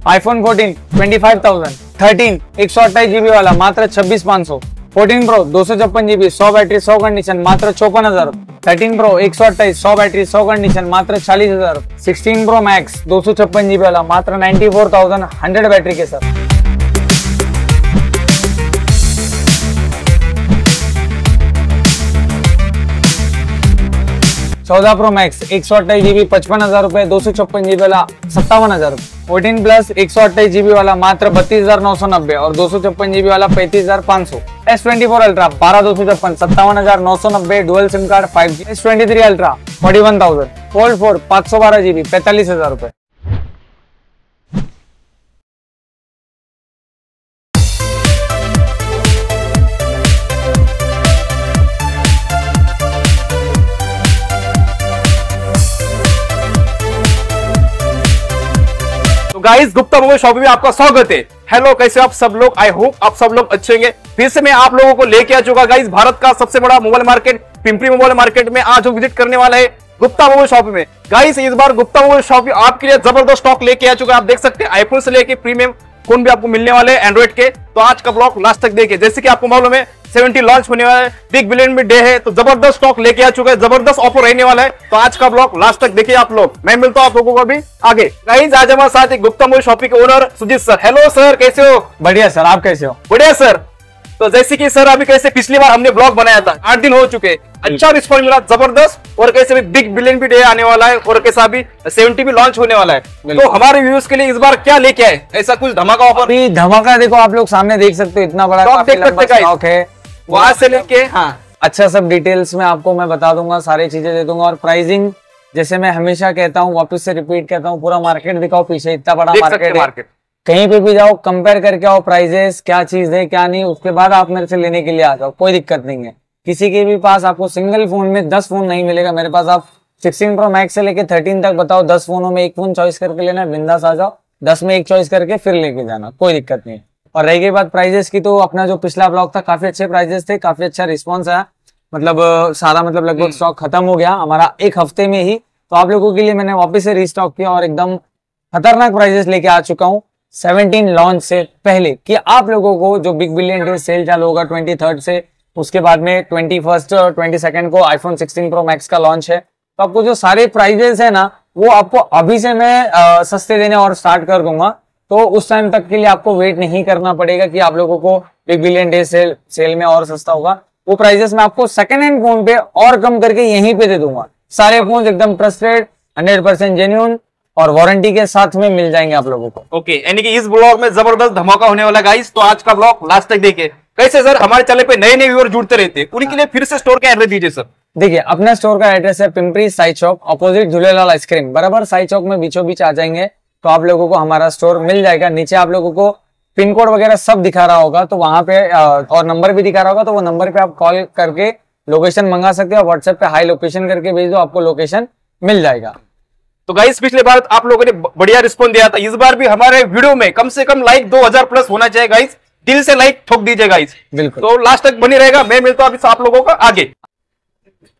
iPhone 14 25,000, 13 128 GB वाला मात्र 26,500, 14 Pro 256 GB 100 battery 100 condition मात्र 54,000, 13 Pro 128 100 बैटरी 100 कंडीशन मात्र 40,000, 16 Pro Max 256 GB वाला मात्र 94,000 100 बैटरी के साथ। 14 Pro Max 128 GB 55,000 रुपए, 256 GB वाला 57,000 रुपए, 14 Plus 128 GB वाला मात्र 32,990 और 256 GB वाला 35,500, S24 Ultra 12,256 57,990, dual SIM card 5G, S23 Ultra 41,000, Fold 4 512 GB 45,000 रुपए। गाइस गुप्ता मोबाइल शॉप में आपका स्वागत है। हेलो, कैसे आप सब लोग? आई होप आप सब लोग अच्छे होंगे। फिर से मैं आप लोगों को लेके आ चुका गाइस भारत का सबसे बड़ा mobile market Pimpri mobile market में आज हम विजिट करने वाला है गुप्ता मोबाइल शॉप में। गाइस इस बार गुप्ता मोबाइल शॉप आपके लिए जबरदस्त स्टॉक लेके आ चुका है। आप देख सकते हैं आईफोन से लेके प्रीमियम फोन भी आपको मिलने वाले हैं एंड्रॉइड के। तो आज का ब्लॉग लास्ट तक देखिए। जैसे कि आपको मालूम है 70 लॉन्च होने वाला है, बिग बिलियन डे है, तो जबरदस्त स्टॉक लेके आ चुका है, जबरदस्त ऑफर रहने वाला है। तो आज का ब्लॉग लास्ट तक देखिए आप लोग। मैं मिलता हूं आप लोगों को अभी आगे। गाइस आज हमारे साथ एक गुप्ता मोबाइल शॉपिंग के owner Sujit sir. Hello sir, कैसे हो? बढ़िया सर, आप कैसे हो? बढ़िया सर। तो जैसे कि सर अभी कैसे पिछली बार हमने ब्लॉग बनाया था, 8 दिन हो चुके, अच्छा रिस्पॉन्स मिला जबरदस्त। और कैसे भी बिग बिलियन डे आने वाला है और कैसा भी 70 भी लॉन्च होने वाला है। तो हमारे व्यूअर्स के लिए इस बार क्या लेके आए, ऐसा कुछ धमाका ऑफर? धमाका देखो, आप लोग सामने देख सकते हो, इतना बड़ा स्टॉक है वहां से लेके। हाँ, अच्छा सब डिटेल्स में आपको मैं बता दूंगा, सारी चीजें दे दूंगा। और प्राइसिंग जैसे मैं हमेशा कहता हूँ, वापस से रिपीट कहता हूँ, पूरा मार्केट दिखाओ, पीछे इतना बड़ा मार्केट है, कहीं पे भी जाओ कंपेयर करके आओ प्राइजेस, क्या चीज है क्या नहीं, उसके बाद आप मेरे से लेने के लिए आ जाओ, कोई दिक्कत नहीं है। किसी के भी पास आपको सिंगल फोन में 10 फोन नहीं मिलेगा मेरे पास। आप 16 Pro Max से लेके 13 तक बताओ, 10 फोनों में एक फोन चॉइस करके लेना, बिंदास आ जाओ, 10 में एक चॉइस करके फिर लेके जाना, कोई दिक्कत नहीं है। और रह गई बात प्राइजेस की, तो अपना जो पिछला ब्लॉग था काफी अच्छे प्राइजेस थे, काफी अच्छा रिस्पॉन्स आया, मतलब सारा मतलब लगभग स्टॉक खत्म हो गया हमारा एक हफ्ते में ही। तो आप लोगों के लिए मैंने वापस से रीस्टॉक किया और एकदम खतरनाक प्राइजेस लेके आ चुका हूँ 17 लॉन्च से पहले, कि आप लोगों को जो बिग बिलियन डे सेल चालू होगा 23rd से, उसके बाद में 21st और 22nd को iPhone 16 Pro Max का लॉन्च है। तो आपको जो सारे प्राइजेस है ना, वो आपको अभी से मैं सस्ते देने और स्टार्ट कर दूंगा। तो उस टाइम तक के लिए आपको वेट नहीं करना पड़ेगा कि आप लोगों को बिग बिलियन डे सेल में और सस्ता होगा। वो प्राइजेस मैं आपको सेकंड हैंड फोन पे और कम करके यहीं पे दे दूंगा। सारे फोन एकदम ट्रस्टेड, 100% जेन्युइन और वारंटी के साथ में मिल जाएंगे आप लोगों को। ओके, यानी कि इस ब्लॉग में जबरदस्त धमाका होने वाला गाइस। तो आज का ब्लॉग लास्ट तक देखिए। कैसे सर, हमारे चैनल पे नए नए व्यूअर जुड़ते रहते हैं, उनके लिए फिर से स्टोर का एड्रेस दीजिए सर। देखिए, अपना स्टोर का एड्रेस है पिंपरी साई चौक, अपोजिट झूलेलाल आइसक्रीम, बराबर साई चौक में बीचों बीच आ जाएंगे तो आप लोगों को हमारा स्टोर मिल जाएगा। नीचे आप लोगों को पिन कोड वगैरह सब दिखा रहा होगा, तो वहां पे और नंबर भी दिखा रहा होगा, तो वो नंबर पे आप कॉल करके लोकेशन मंगा सकते हो। व्हाट्सएप पे हाई लोकेशन करके भेज दो, आपको लोकेशन मिल जाएगा। तो गाइस पिछले बार आप लोगों ने बढ़िया रिस्पॉन्स दिया था, इस बार भी हमारे वीडियो में कम से कम लाइक 2000 प्लस होना चाहिए गाइस। दिल से लाइक ठोक दीजिए गाइस, बिल्कुल। तो लास्ट तक बनी रहेगा। मैं मिलता हूं अभी आप लोगों को आगे।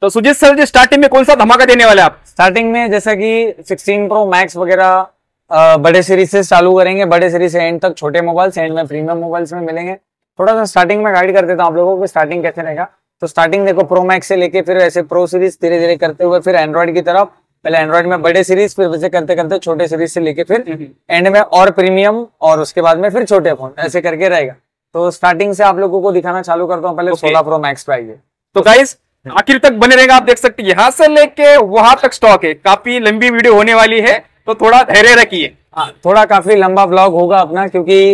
तो सुजीत सर जी, स्टार्टिंग में कौन सा धमाका देने वाले आप? स्टार्टिंग में जैसा कि 16 Pro Max वगैरह बड़े सीरीज से चालू करेंगे, बड़े सीरीज से एंड तक छोटे मोबाइल्स, एंड में प्रीमियम मोबाइल्स में मिलेंगे। थोड़ा सा स्टार्टिंग में गाइड कर देता हूं आप लोगों को स्टार्टिंग कैसे रहेगा। तो स्टार्टिंग देखो प्रो मैक्स से लेके फिर ऐसे प्रो सीरीज धीरे धीरे करते हुए फिर एंड्रॉइड की तरफ, पहले एंड्रॉइड में बड़े सीरीज, फिर वैसे करते करते छोटे सीरीज से लेके फिर एंड में और प्रीमियम, और उसके बाद में फिर छोटे फोन, ऐसे करके रहेगा। तो स्टार्टिंग से आप लोगों को दिखाना चालू करता हूँ। पहले 16 Pro Max पे आइए। तो गाइस आखिर तक बने रहेगा। आप देख सकते हैं यहाँ से लेके वहां तक स्टॉक है, काफी लंबी वीडियो होने वाली है, तो थोड़ा धैर्य रखिए। हाँ, थोड़ा काफी लंबा व्लॉग होगा अपना, क्योंकि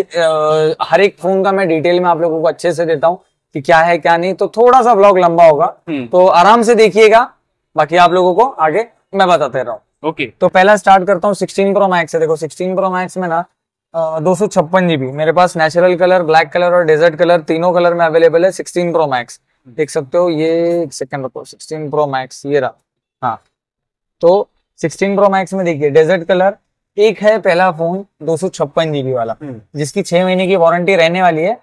हर एक फोन का मैं डिटेल में आप लोगों को अच्छे से देता हूँ कि क्या है क्या नहीं, तो थोड़ा सा व्लॉग लंबा होगा, तो आराम से देखिएगा, बाकी आप लोगों को आगे मैं बताते रहा हूँ। ओके, तो पहला स्टार्ट करता हूँ 16 Pro Max से। देखो 16 Pro Max में ना 256 GB मेरे पास नेचुरल कलर, ब्लैक कलर और डेजर्ट कलर, तीनों कलर में अवेलेबल है। 16 Pro Max देख सकते हो, ये एक सेकंड रखो, 16 Pro Max ये रहा। हाँ, तो 16 Pro Max में देखिए डेजर्ट कलर एक है, पहला फोन 256 GB वाला, जिसकी 6 महीने की वारंटी रहने वाली है,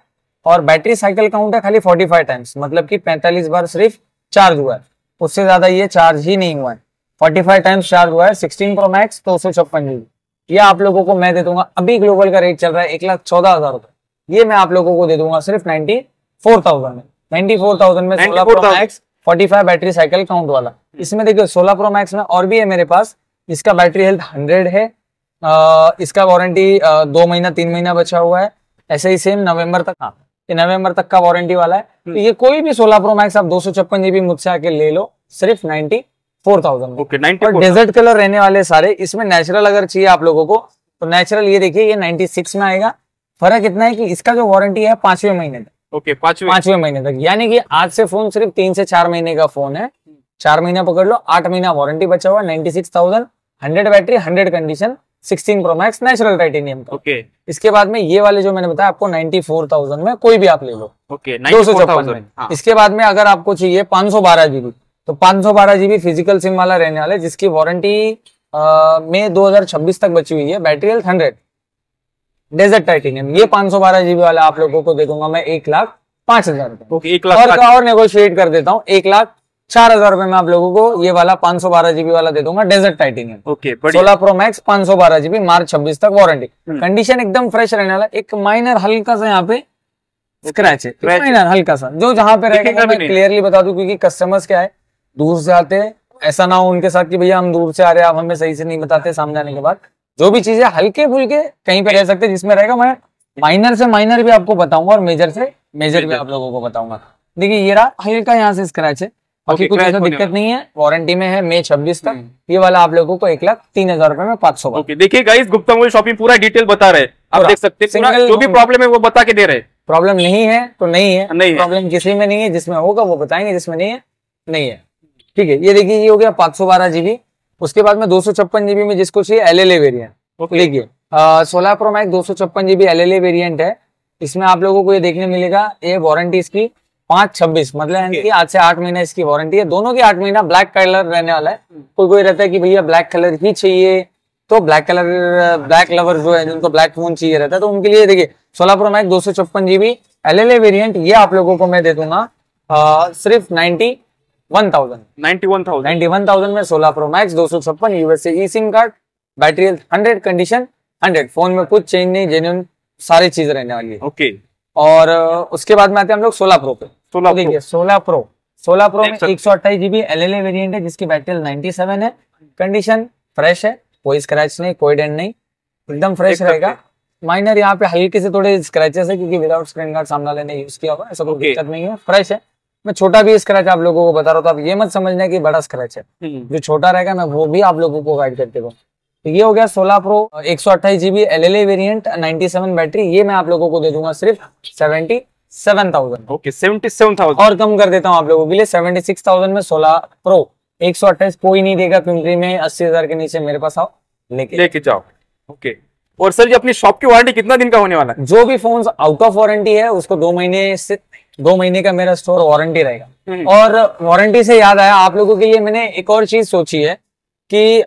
और बैटरी साइकिल काउंट है खाली 45 टाइम्स, मतलब कि 45 बार सिर्फ चार्ज हुआ है, उससे ज्यादा ये चार्ज ही नहीं हुआ है, 45 टाइम्स चार्ज हुआ है। 16 Pro Max 256 GB। ये आप लोगों को मैं दे दूंगा, अभी ग्लोबल का रेट चल रहा है 1,14,000 रुपए, ये मैं आप लोगों को दे दूंगा सिर्फ 94,000 में। 94,000 में 16 Pro Max 45 battery cycle count वाला। इसमें देखिए 16 Pro Max में और भी है मेरे पास, इसका बैटरी हेल्थ 100 है, इसका वारंटी 2 महीना 3 महीना बचा हुआ है, ऐसे ही सेम नवंबर तक, हाँ ये नवंबर तक का वारंटी वाला है। तो ये कोई भी 16 Pro Max आप 256 GB मुझसे आके ले लो सिर्फ 94,000। ओके, और डेजर्ट कलर रहने वाले सारे, इसमें नेचुरल अगर चाहिए आप लोगों को तो नेचुरल ये देखिए ये 96 में आएगा। फर्क इतना है कि इसका जो वारंटी है 5वें महीने तक। ओके, 5वें महीने तक, यानी कि आज से फोन सिर्फ 3 से 4 महीने का फोन है, 4 महीना पकड़ लो, 8 महीना वारंटी बचा हुआ। 96,000, 100 battery, 100 condition, 16 Pro Max natural titanium का। ओके, इसके बाद में ये वाले जो मैंने बताया आपको 94,000 में कोई भी आप ले लो। ओके, 256 में। हाँ। इसके बाद में अगर आपको चाहिए 512 GB, तो 512 GB फिजिकल सिम वाला रहने वाला है, जिसकी वारंटी में 2026 तक बची हुई है, बैटरी हेल्थ 100, डेजर्ट टाइटेनियम। ये 512 GB वाला आप लोगों को दे दूंगा मैं 1,05,000 रुपए। ओके, 1,05,000 और नेगोशिएट कर देता हूँ, 1,04,000 रुपए में आप लोगों को ये वाला 512 GB वाला दे दूंगा, desert titanium. Okay, 16 Pro Max 512 GB, March 26 तक वारंटी, कंडीशन एकदम फ्रेश रहने वाला। एक माइनर हल्का सा यहाँ पे स्क्रैच है, माइनर हल्का सा, जो जहाँ पे रहेगा मैं क्लियरली बता दूं, क्योंकि कस्टमर्स क्या है दूर से आते हैं, ऐसा ना हो उनके साथ कि भैया हम दूर से आ रहे हैं, आप हमें सही से नहीं बताते, सामने आने के बाद जो भी चीजें हल्के फुल्के कहीं पे रह सकते हैं, जिसमें रहेगा मैं माइनर से माइनर भी आपको बताऊंगा और मेजर से मेजर भी आप लोगों को बताऊंगा। देखिए ये रहा हल्का यहाँ से स्क्रैच है, बाकी कुछ ऐसा दिक्कत नहीं है, वारंटी में है मई 26 तक। ये वाला आप लोगों को 1,03,000 रुपए में 500। ओके, देखिए गाइस, गुप्ता मोबाइल शॉपिंग पूरा डिटेल बता रहे हैं, आप देख सकते हैं, जो भी प्रॉब्लम है वो बता के दे रहे हैं। प्रॉब्लम नहीं है तो नहीं है, प्रॉब्लम किसी में नहीं है, जिसमें होगा वो बताएंगे, जिसमें नहीं है नहीं है। ठीक है, ये देखिए ये हो गया 512 GB। उसके बाद में 256 GB में जिसको चाहिए LLA वेरिएंट, देखिए 16 Pro Max 256 GB LLA variant है। इसमें आप लोगों को ये देखने मिलेगा, ये वारंटी इसकी 5/26, मतलब कि आज से 8 महीना इसकी वारंटी है, दोनों की 8 महीना। ब्लैक कलर रहने वाला है, कोई रहता है कि भैया ब्लैक कलर ही चाहिए, तो ब्लैक कलर, ब्लैक लवर जो है जिनको ब्लैक फोन चाहिए रहता है, तो उनके लिए देखिए 16 Pro Max 256 GB LLA variant, ये आप लोगों को मैं दे दूंगा सिर्फ 91,000 में 16 Pro Max 256 USA e SIM card, battery health 100, condition 100, phone में कुछ चेंज नहीं, जेन्युइन सारी चीज रहने वाली है। ओके, और उसके बाद में आते हैं हम लोग 16 Pro पे। 16 Pro में 128 GB LLA वेरिएंट है, जिसकी बैटरी हेल्थ 97 है, कंडीशन फ्रेश है, कोई स्क्रैच नहीं, कोई डेंट नहीं, एकदम फ्रेश रहेगा। माइनर यहाँ पे हल्के से थोड़े स्क्रैचेस है, क्योंकि विदाउट स्क्रीन गार्ड सामने वाले ने यूज किया होगा, ऐसा कोई दिक्कत नहीं है, फ्रेश है। मैं छोटा भी स्क्रैच आप लोगों को बता रहा हूँ, तो आप ये मत समझना कि बड़ा स्क्रैच है, जो छोटा रहेगा मैं वो भी आप लोगों को गाइड करते रहूँ। तो ये हो गया 16 Pro 128 GB LLA variant, 97 battery, ये मैं आप लोगों को दे दूंगा सिर्फ 77,000। ओके, 77,000 और कम कर देता हूँ आप लोगों के लिए 76,000 में 16 Pro 128 कोई नहीं देगा पिंपरी में, 80,000 के नीचे मेरे पास आओ लेके जाओ। ओके, और सर जी अपनी शॉप की वारंटी कितना दिन का होने वाला है? जो भी फोन आउट ऑफ वारंटी है उसको 2 महीने का मेरा स्टोर वारंटी रहेगा। और वारंटी से याद आया, आप लोगों के लिए मैंने एक और चीज सोची है कि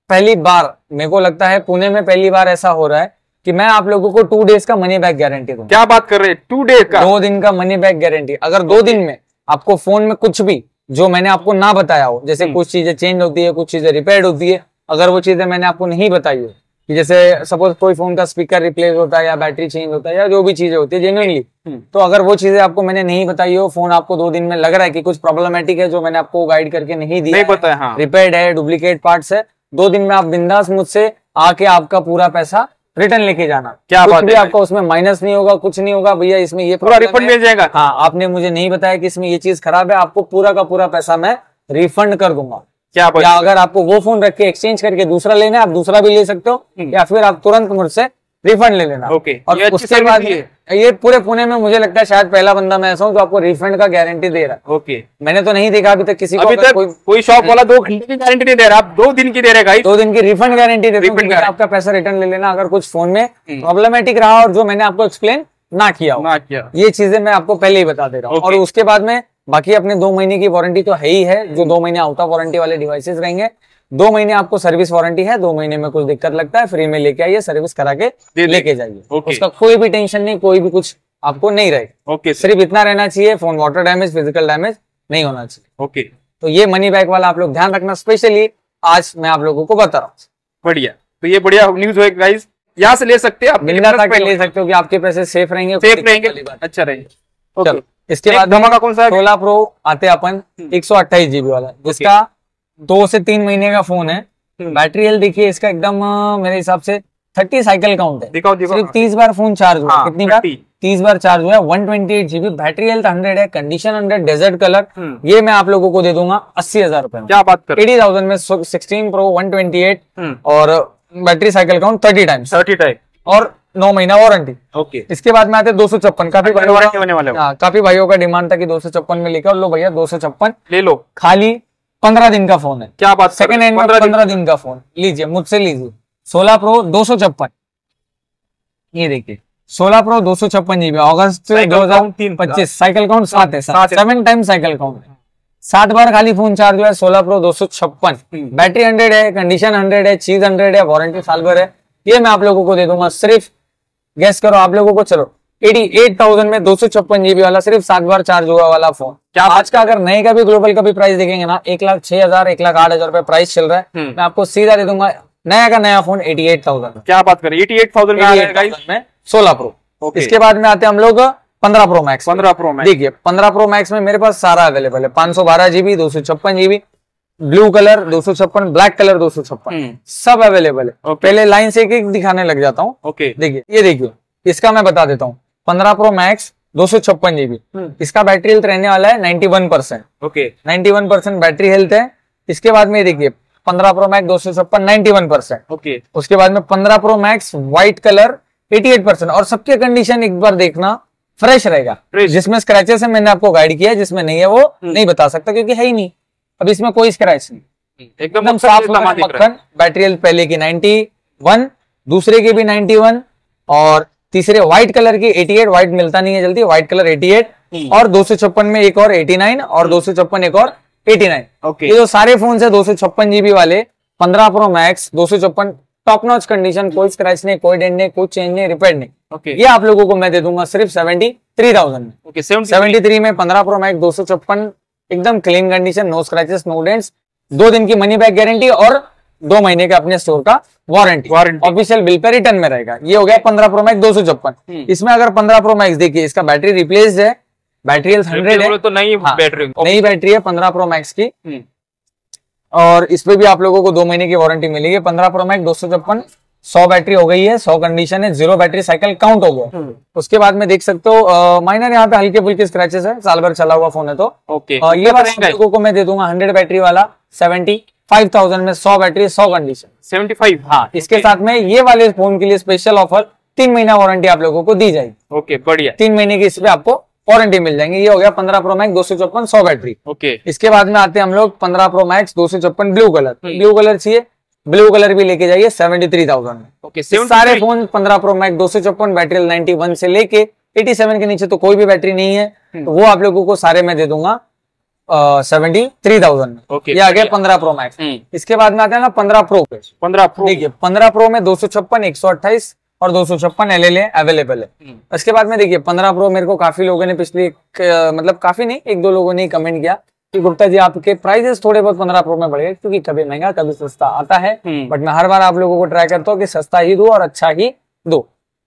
पहली बार मेरे को लगता है पुणे में पहली बार ऐसा हो रहा है कि मैं आप लोगों को 2 डेज का मनी बैक गारंटी दूं। क्या बात कर रहे हैं, 2 डेज का? 2 दिन का मनी बैक गारंटी। अगर 2 दिन में आपको फोन में कुछ भी जो मैंने आपको ना बताया हो, जैसे कुछ चीजें चेंज होती है, कुछ चीजें रिपेयर होती है, अगर वो चीजें मैंने आपको नहीं बताई हो, जैसे सपोज कोई फोन का स्पीकर रिप्लेस होता है या बैटरी चेंज होता है या जो भी चीजें होती है जेन्युइनली, तो अगर वो चीजें आपको मैंने नहीं बताई हो, फोन आपको 2 दिन में लग रहा है कि कुछ प्रॉब्लमेटिक है जो मैंने आपको गाइड करके नहीं दिया, नहीं पता है, रिपेयर्ड है, डुप्लीकेट पार्ट्स है, 2 दिन में आप बिंदास मुझसे आके आपका पूरा पैसा रिटर्न लेके जाना। क्या कुछ बात भी है? आपका उसमें माइनस नहीं होगा, कुछ नहीं होगा, भैया इसमें ये पूरा रिफंड मिल जाएगा। हाँ, आपने मुझे नहीं बताया कि इसमें ये चीज खराब है, आपको पूरा का पूरा पैसा मैं रिफंड कर दूंगा। क्या बात? या अगर आपको वो फोन रख के एक्सचेंज करके दूसरा लेना है, आप दूसरा भी ले सकते हो, या फिर आप तुरंत मुझसे रिफंड ले लेना। ओके, और उसके बाद ये पूरे पुणे में मुझे लगता है शायद पहला बंदा मैं ऐसा हूँ जो आपको रिफंड का गारंटी दे रहा है। ओके, मैंने तो नहीं देखा अभी तक किसी को, अभी तक कोई शॉप वाला 2 घंटे की गारंटी नहीं दे रहा, आप 2 दिन की दे रहे हैं। 2 दिन की रिफंड गारंटी देता हूं, आपका पैसा रिटर्न ले लेना अगर कुछ फोन में प्रॉब्लमेटिक रहा और जो मैंने आपको एक्सप्लेन ना किया, ये चीजें मैं आपको पहले ही बता दे रहा हूँ। और उसके बाद में बाकी अपने 2 महीने की वारंटी तो है ही है, जो 2 महीने आउट ऑफ वारंटी वाले डिवाइसेस रहेंगे। 2 महीने आपको सर्विस वारंटी है, 2 महीने में कुछ दिक्कत लगता है फ्री में लेके आइए, सर्विस करा के लेके जाइए, उसका कोई भी टेंशन नहीं, कोई भी कुछ आपको नहीं रहेगा। ओके, सिर्फ इतना रहना चाहिए, phone water damage, physical damage नहीं होना चाहिए। ओके, तो ये मनी बैक वाला आप लोग ध्यान रखना, स्पेशली आज मैं आप लोगों को बता रहा हूँ। बढ़िया। तो ये बढ़िया न्यूज है गाइस, यहाँ से ले सकते हैं आप, मिलना तक ले सकते हो कि आपके पैसे सेफ रहेंगे, अच्छा रहेंगे। चलो इसके बाद धमाका कौन सा है? 16 प्रो आते हैं अपन 128 GB वाला, जिसका 2 से 3 महीने का फोन है। बैटरी हेल्थ देखिए इसका एकदम मेरे हिसाब से 30 साइकिल काउंट है। दिखाओ सिर्फ 30 बार फोन चार्ज हुआ। कितनी बार? 30 बार चार्ज हुआ है। 128 GB बैटरी हेल्थ 100 है, कंडीशन 100, डेजर्ट कलर। ये मैं आप लोगों को दे दूंगा 80,000 रुपए में। क्या बात कर, 80,000 में 16 प्रो 128 और बैटरी साइकिल काउंट 30 टाइम्स और 9 महीना वारंटी। ओके। इसके बाद में आते 256। काफी भाइयों का डिमांड था कि 256 में लेकर लो भैया, 256 ले लो। खाली 15 दिन का फोन है। क्या बात, सेकंड हैंड में 15 दिन का फोन लीजिए, मुझसे लीजिए। 16 प्रो 256, ये देखिए 16 प्रो 256 GB, अगस्त 2025। साइकिल काउंट 7 है, 7 टाइम साइकिल काउंट है। 7 बार खाली फोन चार्ज हुआ है। 16 प्रो 256, बैटरी 100 है, कंडीशन 100 है, चीज 100 है, वारंटी साल भर है। ये मैं आप लोगों को दे दूंगा सिर्फ, गेस करो आप लोगों को, चलो 88,000 में 256 GB वाला, सिर्फ 7 बार चार्ज हुआ वाला फोन। क्या आज का अगर नए का भी ग्लोबल का भी प्राइस देखेंगे ना, 1,06,000 1,08,000 रुपए प्राइस चल रहा है। मैं आपको सीधा दे दूंगा नया का नया फोन 88,000। क्या बात करें, 88,000 में 16 प्रो। इसके बाद में आते हैं हम लोग 15 प्रो मैक्स। 15 प्रो मैक्स देखिए 15 प्रो मैक्स में मेरे पास सारा अवेलेबल है। 512 GB, 256 GB, blue colour 256, black colour 256, सब अवेलेबल है। पहले लाइन से एक दिखाने लग जाता हूँ। ओके, देखिए ये देखिए, इसका मैं बता देता हूँ। 15 प्रो मैक्स 256 GB, इसका बैटरी हेल्थ रहने वाला है 91%। ओके, 91% बैटरी हेल्थ है। इसके बाद में देखिए 15 प्रो मैक्स 256 91%। ओके, उसके बाद में 15 प्रो मैक्स व्हाइट कलर 88%। और सबके कंडीशन एक बार देखना फ्रेश रहेगा। जिसमें स्क्रैचेस है मैंने आपको गाइड किया है, जिसमें नहीं है वो नहीं बता सकता क्योंकि है ही नहीं। अब इसमें कोई स्क्रैच नहीं, एकदम साफ मक्खन। बैटरी हेल्थ पहले की 91, दूसरे की भी 91 और तीसरे व्हाइट कलर की 88। व्हाइट मिलता नहीं है जल्दी, व्हाइट कलर 88 और 256 में एक और 89 और 256 एक और 89। ये जो सारे फोन है 256 GB वाले 15 pro max 256, top notch condition, कोई स्क्रैच नहीं, कोई डेंट नहीं, कोई चेंज नहीं, रिपेयर नहीं। ये आप लोगों को मैं दे दूंगा सिर्फ 73,000 में। 73 में 15 प्रो मैक्स 256 एकदम clean condition, no scratches no dents, 2 दिन की मनी बैक गारंटी और 2 महीने का अपने स्टोर का warranty official bill pay return में रहेगा। ये हो गया 15 प्रो मैक्स 256। इसमें अगर 15 प्रो मैक्स देखिए, इसका बैटरी रिप्लेस्ड है, बैटरी हेल्थ 100 है, तो नई बैटरी है 15 प्रो मैक्स की। और इसपे भी आप लोगों को 2 महीने की वारंटी मिलेगी। 15 प्रो मैक्स 256, 100 बैटरी हो गई है, 100 कंडीशन है, 0 बैटरी साइकिल काउंट हो गया। उसके बाद में देख सकते हो माइनर यहाँ पे हल्के फुल्के स्क्रैचेस है, साल भर चला हुआ फोन है तो ये बात आप लोगों को मैं दे दूंगा 100 बैटरी वाला 75,000 में, 100 बैटरी 100 कंडीशन 75। हाँ, इसके साथ में ये वाले फोन के लिए स्पेशल ऑफर 3 महीना वारंटी आप लोगों को दी जाएगी। ओके, बढ़िया, 3 महीने की इस पे आपको वारंटी मिल जाएंगे। ये हो गया 15 प्रो मैक्स 256, 100 बैटरी। ओके, इसके बाद में आते हैं हम लोग 15 pro max 256 blue colour. Blue colour चाहिए, ब्लू कलर भी लेके जाइए 73,000 में। ओके, सारे फोन 15 प्रो मैक्स 256 बैटरी 91 से लेके 87 के नीचे तो कोई भी बैटरी नहीं है, तो वो आप लोगों को सारे मैं दे दूंगा 73,000 में। ये आ गया 15 प्रो मैक्स। इसके बाद में आते हैं ना 15 प्रो पे। 15 प्रो देखिए, 15 प्रो में 256, 128 और 256 LLA अवेलेबल है। इसके बाद में देखिए 15 प्रो मेरे को काफी लोगों ने पिछली मतलब काफी नहीं, 1-2 लोगों ने कमेंट किया कि गुप्ता जी आपके प्राइसेस थोड़े बहुत 15 प्रो में बढ़ गए, क्योंकि कभी महंगा कभी सस्ता आता है। बट मैं हर बार आप लोगों को ट्राई करता हूँ कि सस्ता ही दो और अच्छा ही दो।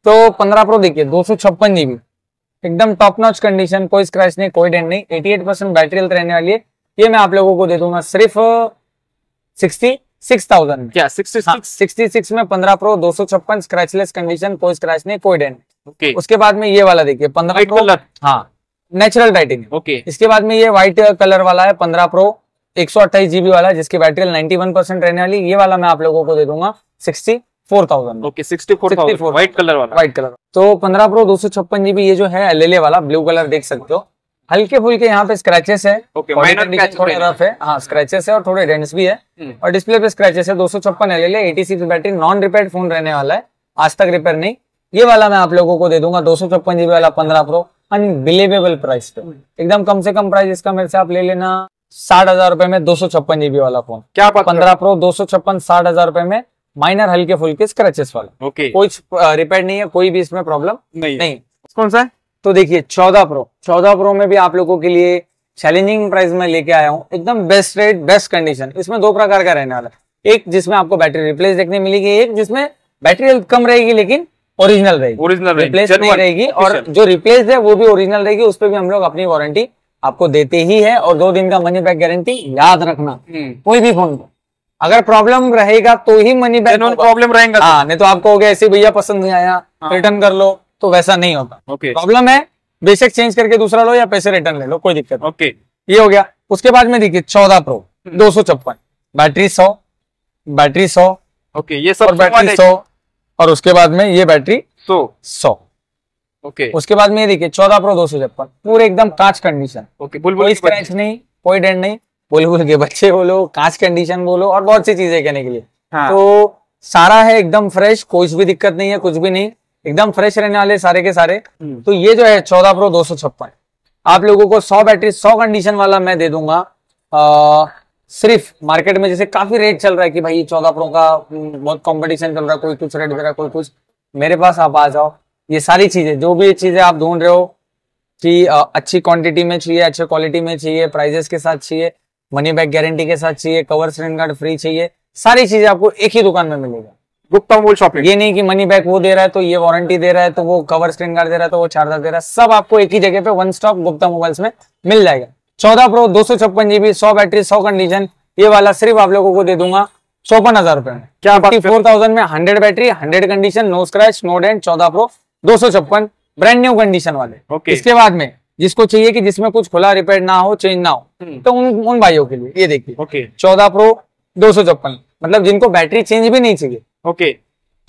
तो 15 प्रो देखिए 256 GB एकदम टॉप नॉच कंडीशन, कोई स्क्रैच नहीं, कोई डेंट नहीं, 88% बैटरी हेल्थ रहने वाली है। ये मैं आप लोगों को दे दूंगा सिर्फ 66,000 में। क्या 66 में 15 प्रो 256 स्क्रैचलेस कंडीशन, कोई स्क्रैच नहीं, कोई डेंट। ओके, उसके बाद में ये वाला देखिए 15 प्रो, हाँ नेचुरल टाइटेनियम। ओके, इसके बाद में ये व्हाइट कलर वाला है 15 प्रो 128 GB वाला, जिसकी बैटरी 91% रहने वाली। ये वाला मैं आप लोगों को दे दूंगा 64,000। ओके, 64,000 व्हाइट कलर वाला। व्हाइट कलर तो 15 प्रो 256 GB ये जो है LLA वाला ब्लू कलर देख सकते हो। हल्के फुल्के यहाँ पे स्क्रैचेस है, थोड़े रफ है, हाँ स्क्रैचेस है और थोड़े डेंट्स भी है और डिस्प्ले पे स्क्रैचेस है। 256 LLA 86 battery, non repaired phone रहने वाला है, आज तक रिपेयर नहीं। ये वाला मैं आप लोगों को दे दूंगा 256 GB वाला 15 प्रो अनबिलीवेबल प्राइस पे। एकदम कम से कम प्राइस इसका मेरे से आप ले लेना 60,000 रुपए में 256 GB वाला फोन। क्या 15 प्रो 256 60,000 रुपए में, माइनर हल्के फुल्के स्क्रैचेस वाला। ओके, कोई रिपेयर नहीं है, कोई भी इसमें प्रॉब्लम नहीं। कौन सा है? तो देखिए 14 प्रो में भी आप लोगों के लिए चैलेंजिंग प्राइस में लेके आया हूँ, एकदम बेस्ट रेट बेस्ट कंडीशन। इसमें 2 प्रकार का रहने वाला है, एक जिसमें आपको बैटरी रिप्लेस देखने मिलेगी, एक जिसमें बैटरी हेल्थ कम रहेगी लेकिन ओरिजिनल रहेगी, ओरिजिनल रिप्लेस नहीं रहेगी। और जो रिप्लेस है वो भी ओरिजिनल रहेगी, उस पर भी हम लोग अपनी वारंटी आपको देते ही है, और 2 दिन का मनी बैक गारंटी। याद रखना कोई भी फोन को अगर प्रॉब्लम रहेगा तो ही मनी बैक, प्रॉब्लम रहेगा हाँ, नहीं तो आपको हो गया ऐसे भैया पसंद नहीं आया रिटर्न कर लो, तो वैसा नहीं होता। प्रॉब्लम है बेशक चेंज करके दूसरा लो या पैसे रिटर्न ले लो, कोई दिक्कत। ओके, ये हो गया। उसके बाद में देखिए 14 प्रो 256, बैटरी 100, ओके, ये सब बैटरी 100, और उसके बाद में ये बैटरी 100। ओके, उसके बाद में ये देखिए 14 प्रो 256, पूरे एकदम कांच कंडीशन। ओके, कोई स्क्रैच नहीं, कोई डेंट नहीं, बुलबुल के बच्चे बोलो, कांच कंडीशन बोलो, और बहुत सी चीजें कहने के लिए। तो सारा है एकदम फ्रेश, कोई भी दिक्कत नहीं है, कुछ भी नहीं, एकदम फ्रेश रहने वाले सारे के सारे। तो ये जो है 14 प्रो 256 आप लोगों को 100 बैटरी 100 कंडीशन वाला मैं दे दूंगा। सिर्फ मार्केट में जैसे काफी रेट चल रहा है कि भाई 14 प्रो का बहुत कंपटीशन चल रहा है, कोई कुछ रेट दे रहा है, कोई कुछ, मेरे पास आप आ जाओ। ये सारी चीजें जो भी चीजें आप ढूंढ रहे हो कि अच्छी क्वांटिटी में चाहिए, अच्छे क्वालिटी में चाहिए, प्राइजेस के साथ चाहिए, मनी बैक गारंटी के साथ चाहिए, कवर स्क्रीन गार्ड फ्री चाहिए, सारी चीजें आपको एक ही दुकान में मिलेगा, गुप्ता मोबाइल शॉपिंग। ये नहीं कि मनी बैक वो दे रहा है तो ये वारंटी दे रहा है, तो वो कवर स्क्रीन गार्ड दे रहा है तो वो चार्जर दे रहा है, सब आपको एक ही जगह पे वन स्टॉप गुप्ता मोबाइल्स में मिल जाएगा। 14 प्रो 256 GB 100 बैटरी 100 कंडीशन, ये वाला सिर्फ आप लोगों को दे दूंगा 54,000 रुपए में। क्या 54,000 में 100 battery 100 condition, no scratch no dent, 14 pro 256 brand new condition वाले। इसके बाद में जिसको चाहिए कि जिसमें कुछ खुला रिपेयर ना हो, चेंज ना हो, तो उन भाइयों के लिए ये देखिए 14 प्रो 256, मतलब जिनको बैटरी चेंज भी नहीं चाहिए। ओके,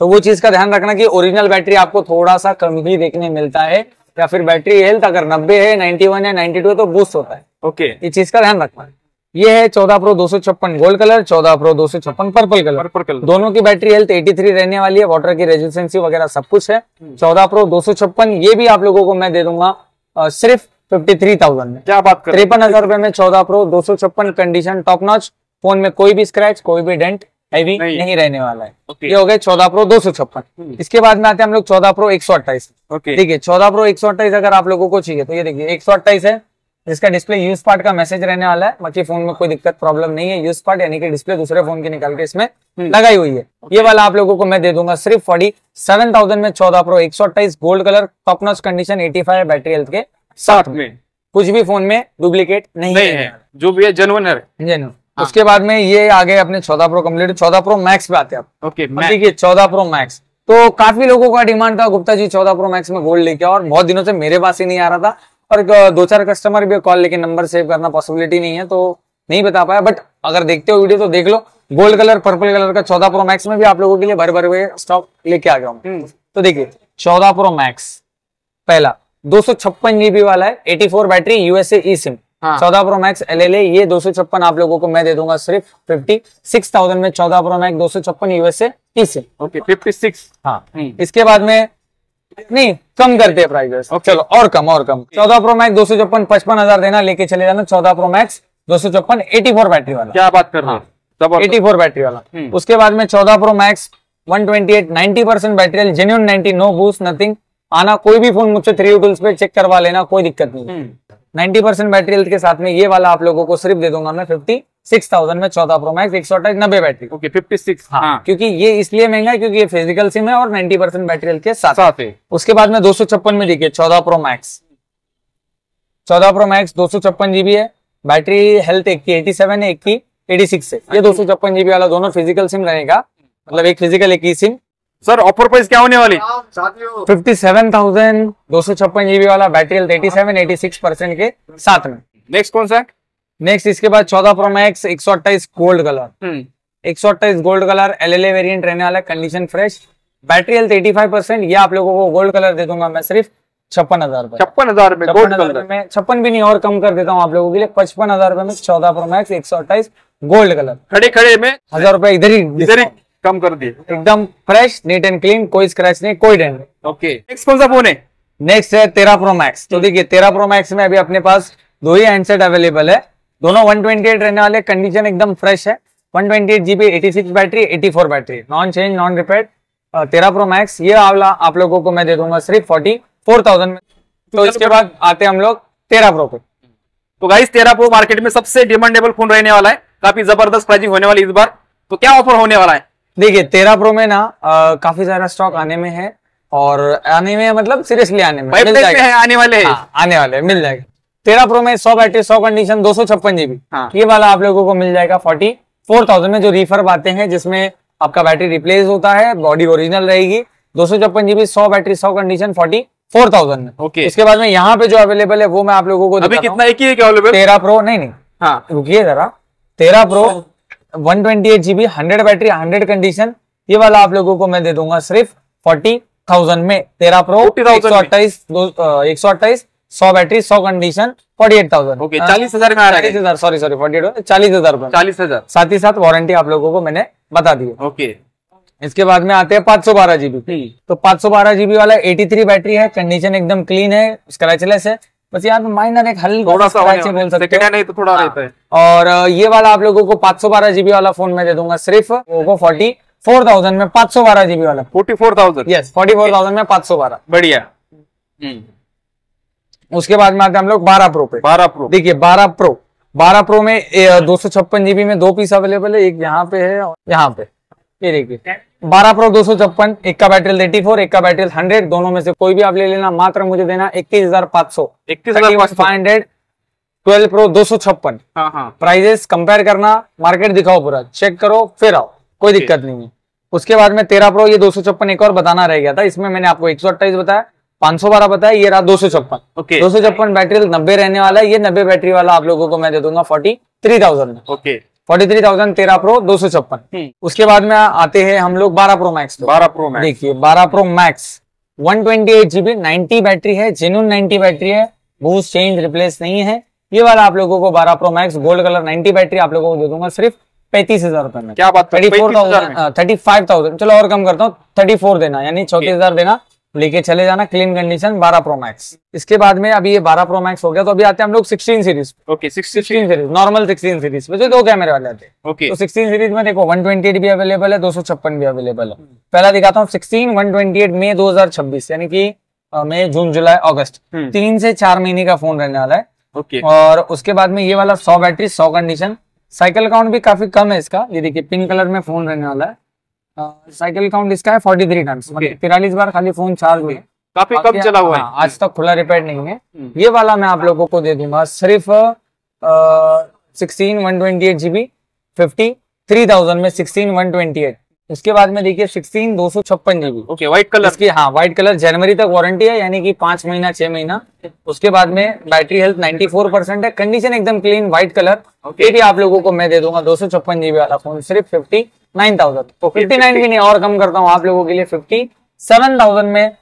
तो वो चीज का ध्यान रखना कि ओरिजिनल बैटरी आपको थोड़ा सा कम ही देखने मिलता है, या फिर बैटरी हेल्थ अगर 90 है, 91 है, 92 है तो बूस्ट होता है। ओके, ये चीज का ध्यान रखना है। ये है 14 pro 256 gold colour, 14 pro 256 purple colour. दोनों की बैटरी हेल्थ 83 रहने वाली है, वाटर की रेजिस्टेंसी वगैरह सब कुछ है। 14 प्रो 256 ये भी आप लोगों को मैं दे दूंगा सिर्फ 53,000 में। क्या बात कर, 53,000 रुपए में 14 pro 256 condition top notch, phone में कोई भी स्क्रैच कोई भी डेंट हैवी नहीं रहने वाला है। ये हो गए 14 प्रो 256। इसके बाद में आते हैं हम लोग 14 प्रो 128। ठीक है, 14 प्रो 128 अगर आप लोगों को चाहिए तो ये देखिए 128 है, जिसका डिस्प्ले यूज पार्ट का मैसेज रहने वाला है, बाकी फोन में कोई दिक्कत प्रॉब्लम नहीं है। यूज पार्ट यानी कि डिस्प्ले दूसरे फोन की निकाल के इसमें लगाई हुई है। ये वाला आप लोगों को मैं दे दूंगा सिर्फ 47,000 में 14 pro 128 gold colour top notch condition 85 battery health के साथ में। कुछ भी फोन में डुप्लीकेट नहीं है, जो भी है जेन्युइन है। उसके बाद में ये आ गए अपने 14 प्रो कंप्लीट। 14 प्रो मैक्स पे आते हैं आप। ओके, देखिए 14 प्रो मैक्स तो काफी लोगों का डिमांड था, गुप्ता जी 14 प्रो मैक्स में गोल्ड लेके, और बहुत दिनों से मेरे पास ही नहीं आ रहा था, और 2-4 कस्टमर भी कॉल, लेकिन नंबर सेव करना पॉसिबिलिटी नहीं है तो नहीं बता पाया। बट अगर देखते हो वीडियो तो देख लो, गोल्ड कलर पर्पल कलर का 14 प्रो मैक्स में भी आप लोगों के लिए भर भर हुए स्टॉक लेके आ गया हूँ। तो देखिए 14 प्रो मैक्स पहला 256 GB वाला है, 84 battery, USA e SIM. 14 pro max LLA ये 256 आप लोगों को मैं दे दूंगा सिर्फ 56,000 में। 14 pro max 256 USA e SIM. Okay, 56। हाँ, इसके बाद में नहीं कम करते हैं प्राइस। चलो और कम 14 प्रो मैक्स 256 55,000 देना, लेके चले जाना। 14 प्रो मैक्स 256 84 बैटरी वाला। क्या बात कर रहे हैं, 84 बैटरी वाला। उसके बाद में 14 pro max 128 90% battery, genuine 90, no boost nothing. आना कोई भी फोन मुझसे 3U टूल्स पे चेक करवा लेना, कोई दिक्कत नहीं। 90% बैटरी हेल्थ के साथ में ये वाला आप लोगों को सिर्फ दे दूंगा मैं 56,000 में 14 प्रो मैक्स 128 90 बैटरी। ओके, 56। हाँ, क्योंकि ये इसलिए महंगा है क्योंकि ये फिजिकल सिम है और 90% बैटरी हेल्थ के साथ है। उसके बाद में 256 में देखिए 14 प्रो मैक्स 256 GB है, बैटरी हेल्थ एक की 87 है, एक की 86 है। ये 256 GB वाला दोनों फिजिकल सिम रहेगा, मतलब एक फिजिकल एक ई सिम। सर ऑफर प्राइस क्या होने वाली? 57,000 256 GB वाला, बैटरी हेल्थ 87-86% के साथ में। नेक्स्ट कौन सा है? नेक्स्ट इसके बाद 14 pro max 128 gold colour, 128 gold colour LLA variant रहने वाला, कंडीशन फ्रेश, बैटरी हेल्थ 85%। ये आप लोगों को गोल्ड कलर दे दूंगा मैं सिर्फ 56,000 में। 56,000 में गोल्ड कलर में 56 भी नहीं और कम कर देता हूँ आप लोगों के लिए 55,000 रुपए में 14 प्रो मैक्स 128 गोल्ड कलर। खड़े में 1,000 रुपए इधर ही कम कर दिए, एकदम फ्रेश नीट एंड क्लीन, कोई स्क्रैच नहीं, कोई डेंट नहीं। ओके, नेक्स्ट कौन सा फोन है? नेक्स्ट है 13 प्रो मैक्स। तो देखिए 13 प्रो मैक्स में अभी अपने पास 2 ही हैंडसेट अवेलेबल है, दोनों 128 रहने वाले, कंडीशन एकदम फ्रेश है। 128 GB 86 battery 84 battery, non change non repair. 13 pro max ये वाला आप लोगों को मैं दे दूंगा सिर्फ 44,000 में। तो इसके बाद आते हम लोग 13 प्रो पे। तो गाइस 13 प्रो मार्केट में सबसे डिमांडेबल फोन रहने वाला है, काफी जबरदस्त प्राइसिंग होने वाली इस बार। तो क्या ऑफर होने वाला है? देखिए 13 प्रो में ना काफी सारा स्टॉक आने में है, और आने में मतलब सीरियसली आने में मिल जाएगा, आने वाले हैं। हाँ, आने वाले मिल जाएगा। 13 प्रो में 100 बैटरी 100 कंडीशन 256 जीबी, ये वाला आप लोगों को मिल जाएगा 44,000 में। जो रिफर्ब आते हैं जिसमें आपका बैटरी रिप्लेस होता है, बॉडी ओरिजिनल रहेगी, 256 जीबी 100 बैटरी 100 कंडीशन 44,000 में। ओके। इसके बाद में यहाँ पे जो अवेलेबल है वो मैं आप लोगों को अभी कितना, एक ही है क्या अवेलेबल? 13 प्रो नहीं, हाँ रुकिए जरा, 13 प्रो 128 जीबी 100 बैटरी 100 कंडीशन, ये वाला आप लोगों को मैं दे दूंगा सिर्फ 40,000 में। 13 प्रो 128 100 बैटरी 100 कंडीशन 48,000। ओके, 40,000 में आ रहा है। 40,000 सॉरी 48 40,000 40,000, साथ ही साथ वारंटी आप लोगों को मैंने बता दी है। ओके। इसके बाद में आते हैं 512 जीबी। तो 512 जीबी वाला 83 बैटरी है, कंडीशन एकदम क्लीन है, स्क्रैचलेस है, बस यहाँ पे माइनर एक हल्का थोड़ा सा बोल सकते हैं, नहीं तो थोड़ा रहता है। और ये वाला आप लोगों को 512 जीबी वाला फोन मैं दे दूंगा सिर्फ 44,000 में। 512 जीबी वाला 44,000, यस 44,000 में 512, बढ़िया। उसके बाद में आते हैं हम लोग 12 प्रो पे। 12 प्रो देखिए 12 प्रो में 256 जीबी में 2 पीस अवेलेबल है, एक यहाँ पे है और यहाँ पे, ये देखिए 12 प्रो 256, एक का बैटरी 84, एक का बैटरी 100, दोनों में से कोई भी आप ले लेना, मात्र मुझे देना 21,500। 21,500 12 प्रो 256। प्राइजेस कंपेयर करना, मार्केट दिखाओ पूरा, चेक करो फिर आओ, कोई दिक्कत नहीं है। उसके बाद में 13 प्रो ये 256 एक और बताना रह गया था, इसमें मैंने आपको 128 बताया, 512 बताया, ये रहा 256। 256 बैटरी 90 रहने वाला है, ये 90 बैटरी वाला आप लोगों को मैं दे दूंगा 43,000 में। 43,000 13 प्रो 256। उसके बाद में आते हैं हम लोग 12 प्रो मैक्स। 12 प्रो मैक्स देखिए 12 प्रो मैक्स 128 जीबी 90 बैटरी है, जेन्युइन 90 बैटरी है, बूस्ट चेंज रिप्लेस नहीं है। ये वाला आप लोगों को 12 pro max gold colour 90 battery आप लोगों को दे दूंगा सिर्फ 35,000 रुपए में। क्या बात, 35,000 चलो और कम करता हूँ, 34 देना, यानी 34,000 देना, लेके चले जाना, क्लीन कंडीशन 12 प्रो मैक्स। इसके बाद में अभी ये 12 प्रो मैक्स हो गया, तो अभी आते हैं हम लोग 16 series. Okay, 16 series normal 16 series में जो 2 कैमरे वाले आते हैं। ओके, तो 16 सीरीज में देखो 128 भी अवेलेबल है, 256 भी अवेलेबल है। पहला दिखाता हूँ 16 128 मई 2026, यानी कि मई जून जुलाई अगस्त 3 से 4 महीने का फोन रहने वाला है। ओके। और उसके बाद में ये वाला 100 बैटरी 100 कंडीशन, साइकिल काउंट भी काफी कम है इसका, ये देखिए पिंक कलर में फोन रहने वाला है। साइकिल काउंट इसका है 43 टाइम्स, 43 बार खाली फोन चार्ज हुए, काफी कम चला हुआ है, आज तक खुला रिपेयर नहीं है। ये वाला मैं आप लोगों को दे दूंगा सिर्फ 16 128 जीबी 53,000 में, 16 128। उसके बाद में देखिए 16 256 जीबी। ओके, व्हाइट कलर इसकी, हाँ व्हाइट कलर, जनवरी तक वारंटी है, यानी कि 5 महीना 6 महीना। उसके बाद में बैटरी हेल्थ 94% है, कंडीशन एकदम क्लीन, व्हाइट कलर। ये भी आप लोगों को मैं दे दूंगा 256 जीबी वाला फोन सिर्फ 59,000। 59 भी नहीं, और कम करता हूँ आप लोगों के लिए 57,000 में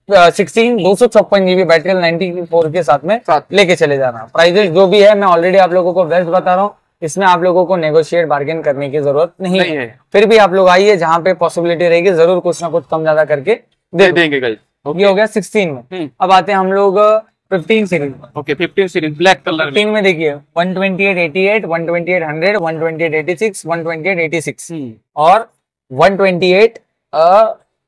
16 256 जीबी बैटरी 94 के साथ में लेके चले जाना। प्राइजेस जो भी है मैं ऑलरेडी आप लोगों को बेस्ट बता रहा हूँ, इसमें आप लोगों को नेगोशिएट बार्गेन करने की जरूरत नहीं है। फिर भी आप लोग आइए, जहाँ पे पॉसिबिलिटी रहेगी जरूर कुछ ना कुछ कम ज्यादा करके दे देंगे। ये हो गया 16 में। अब आते हैं हम लोग 15 series. Okay, 15 series black colour. 15 में देखिए 128 88 128 100 128 86 128 86 और 128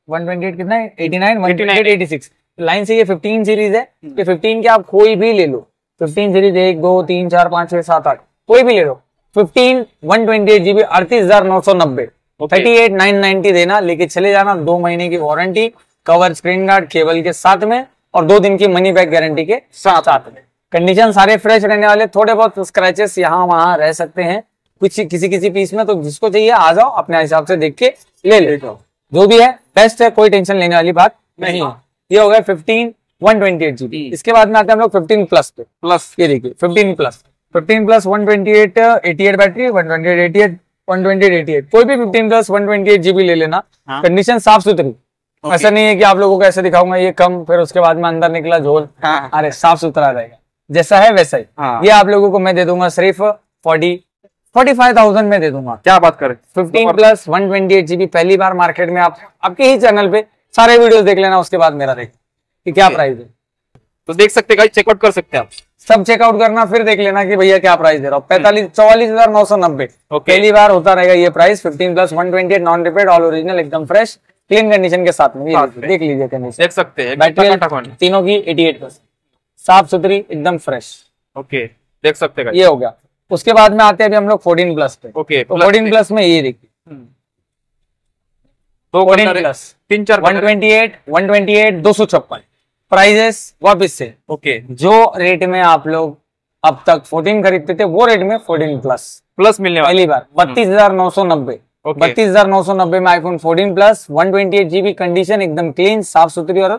128 कितना है 89 128 86। लाइन से ये 15 सीरीज है, ये 15 के आप कोई भी ले लो, 15 सीरीज 1 2 3 4 5 6 7 8 कोई भी ले लो। 15 128 जीबी 38,990, 38,990 देना, लेके चले जाना, 2 महीने की warranty, cover screen guard cable के साथ में, और 2 दिन की मनी बैक गारंटी के साथ में। कंडीशन सारे फ्रेश रहने वाले, थोड़े बहुत स्क्रैचेस यहाँ वहां रह सकते हैं कुछ किसी पीस में, तो जिसको चाहिए आ जाओ, अपने हिसाब से देख के ले जाओ, जो भी है बेस्ट है, कोई टेंशन लेने वाली बात नहीं है। ये हो गया 15 128 जीबी। इसके बाद में आते हैं हम लोग 15 प्लस पे। ये देखिए 15 प्लस 128 88 बैटरी 128 88 128 88 कोई भी 15 प्लस 128 जीबी ले लेना। कंडीशन साफ सुथरी, ऐसा नहीं है कि आप लोगों को ऐसे दिखाऊंगा ये कम, फिर उसके बाद में अंदर निकला झोल। अरे साफ सुथरा रहेगा, जैसा है वैसा ही। ये आप लोगों को मैं दे दूंगा सिर्फ 45,000 में दे दूंगा। क्या बात करें, 15 प्लस 128 जीबी पहली बार मार्केट में, आप आपके ही चैनल पे सारे वीडियोस देख लेना, उसके बाद मेरा देख कि क्या प्राइस है, तो देख सकते हैं, चेकआउट कर सकते हैं आप, सब चेकआउट करना, फिर देख लेना कि भैया क्या प्राइस दे रहा हूँ। 44,990 पहली बार होता रहेगा ये price. 15 plus 128 non repaid all original एकदम फ्रेश क्लीन कंडीशन के साथ में, देख लीजिए कंडीशन, देख सकते हैं बैटरी तीनों की 88% साफ सुथरी एकदम फ्रेश। ओके, देख सकते हैं, ये हो गया। उसके बाद में आते हैं अभी हम लोग 14 प्लस पे। ओके, तो 14 प्लस में ये देखिए तो 14 प्लस 3-4 128 256 प्राइजेस वापिस से। ओके, जो रेट में आप लोग अब तक 14 खरीदते थे वो रेट में 14 प्लस मिलने वाला पहली बार 32,990। 32,990 में आईफोन 14 प्लस 128 GB कंडीशन एकदम क्लीन, साफ सुथरी और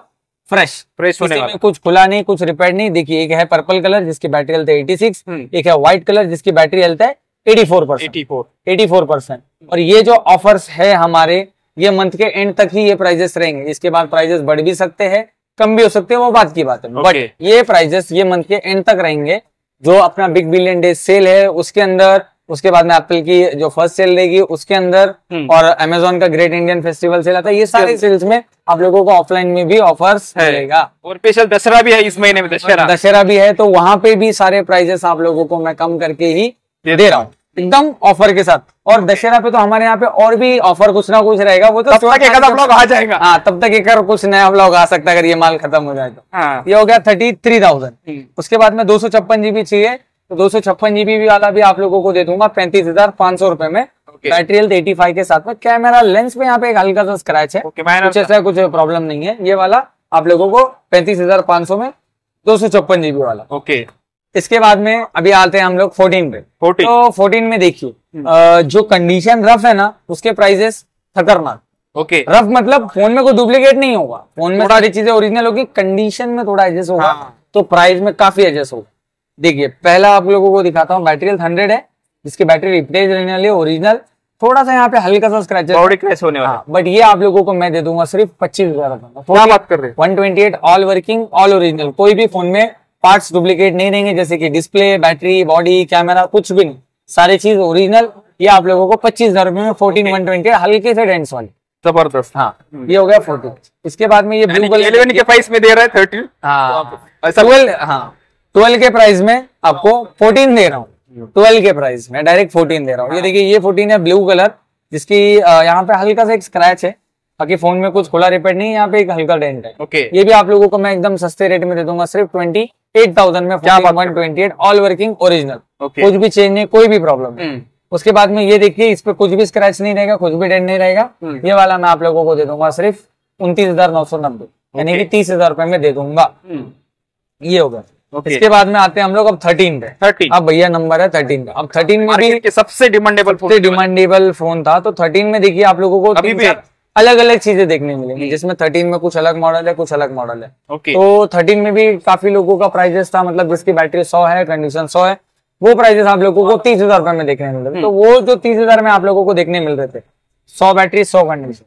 फ्रेश होने वाला। कुछ खुला नहीं, कुछ रिपेयर नहीं। देखिए, एक है पर्पल कलर जिसकी बैटरी हेल्थ है 86, एक है व्हाइट कलर जिसकी बैटरी हेल्थ है 84%। और ये जो ऑफर्स है हमारे, ये मंथ के एंड तक ही ये प्राइजेस रहेंगे। इसके बाद प्राइजेस बढ़ भी सकते हैं, कम भी हो सकते हैं, वो बात की बात है। बट ये प्राइजेस ये मंथ के एंड तक रहेंगे। जो अपना बिग बिलियन डे सेल है उसके अंदर, उसके बाद में एप्पल की जो फर्स्ट सेल रहेगी उसके अंदर, और अमेजोन का ग्रेट इंडियन फेस्टिवल सेल आता है, ये सारे सेल्स में आप लोगों को ऑफलाइन में भी ऑफर्स मिलेगा। और स्पेशल दशहरा भी है इस महीने में, दशहरा भी है, तो वहां पे भी सारे प्राइजेस आप लोगों को मैं कम करके ही दे रहा हूँ, एकदम ऑफर के साथ। और दशहरा पे तो हमारे यहाँ पे और भी ऑफर कुछ ना कुछ रहेगा, वो तो तब तक एक आधा व्लॉग आ जाएगा। हाँ, तब तक एक कुछ नया व्लॉग आ सकता है अगर ये माल खत्म हो जाए तो। हाँ। ये हो गया 33,000। उसके बाद में 256 GB चाहिए, तो 256 GB भी वाला भी आप लोगों को दे दूंगा 35,500 रुपए में। बैटरी हेल्थ 85 के साथ में। कैमरा लेंस में यहाँ पे एक हल्का सा स्क्रैच है, कुछ ऐसा कुछ प्रॉब्लम नहीं है। ये वाला आप लोगों को 35,500 में 256 GB वाला। ओके, इसके बाद में अभी आते हैं हम लोग 14 पे। तो 14 में देखिए, जो कंडीशन रफ है ना उसके प्राइजेस खतरनाक। ओके, रफ मतलब फोन में कोई डुप्लीकेट नहीं होगा, फोन में सारी चीजें ओरिजिनल होगी, कंडीशन में थोड़ा एडजस्ट होगा। तो प्राइस में काफी एडजस्ट होगा। देखिए, पहला आप लोगों को दिखाता हूँ, बैटरी हेल्थ 100 है, जिसकी बैटरी रिप्लेस रहने वाली है ओरिजिनल। थोड़ा सा यहाँ पे हल्का सा स्क्रैच होने वाला, बट ये आप लोगों को मैं दे दूंगा सिर्फ 25,000 रुपए। क्या बात कर रहे हैं? 128 ऑल वर्किंग, ऑल ओरिजिनल, कोई भी फोन में पार्ट्स डुप्लीकेट नहीं रहेंगे, जैसे कि डिस्प्ले, बैटरी, बॉडी, कैमरा, कुछ भी नहीं, सारी चीज ओरिजिनल। ये आप लोगों को 25,000 रुपए में 14 128 हल्के से डेंट्स वाली, जबरदस्त। हाँ, ये हो गया 14। इसके बाद में ये ब्लू कलर 11 के प्राइस में दे रहा है 13। हाँ, 12, हाँ 12 के प्राइस में आपको 14 दे रहा हूँ। 12 के प्राइस में डायरेक्ट 14 दे रहा हूँ। ये देखिए, ये 14 है ब्लू कलर, जिसकी यहाँ पे हल्का सा एक स्क्रैच है, बाकी फोन में कुछ खुला रिपेयर नहीं है, यहाँ पे एक हल्का डेंट है। ये भी आप लोगों को मैं एकदम सस्ते रेट में दे दूंगा सिर्फ 28,000 में 128 ऑल वर्किंग ओरिजिनल, कुछ भी चेंज नहीं, कोई भी प्रॉब्लम नहीं। उसके बाद में ये देखिए, इस पे कुछ भी स्क्रैच नहीं रहेगा, कुछ भी डेंट नहीं रहेगा। ये वाला मैं आप लोगों को दे दूंगा सिर्फ 29,990, यानी कि 30,000 रुपए में दे दूंगा। ये होगा। इसके बाद में आते हैं हम लोग अब 13 पे। अब भैया नंबर है 13 पे। अब 13 में भी सबसे डिमांडेबल फोन था, तो 13 में देखिए आप लोगों को अभी भी अलग अलग चीजें देखने मिलेंगी, जिसमें 13 में कुछ अलग मॉडल है, कुछ अलग मॉडल है। तो 13 में भी काफी लोगों का प्राइजेस था, मतलब जिसकी बैटरी 100 है, कंडीशन 100 है, वो प्राइजेस आप लोगों को 30,000 रुपए में देखने मिल रहे थे। तो वो जो 30,000 में आप लोगों को देखने मिल रहे थे, 100 battery 100 condition,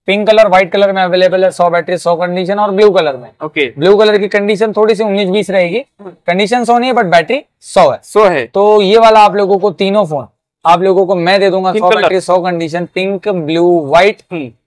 pink colour white colour में अवेलेबल है, 100 बैटरी 100 कंडीशन, और ब्लू कलर में। ब्लू कलर की कंडीशन थोड़ी सी 19-20 रहेगी, कंडीशन 100 नहीं है बट बैटरी 100 है। तो ये वाला आप लोगों को तीनों फोन आप लोगों को मैं दे दूंगा 100 battery 100 condition, pink, blue, white,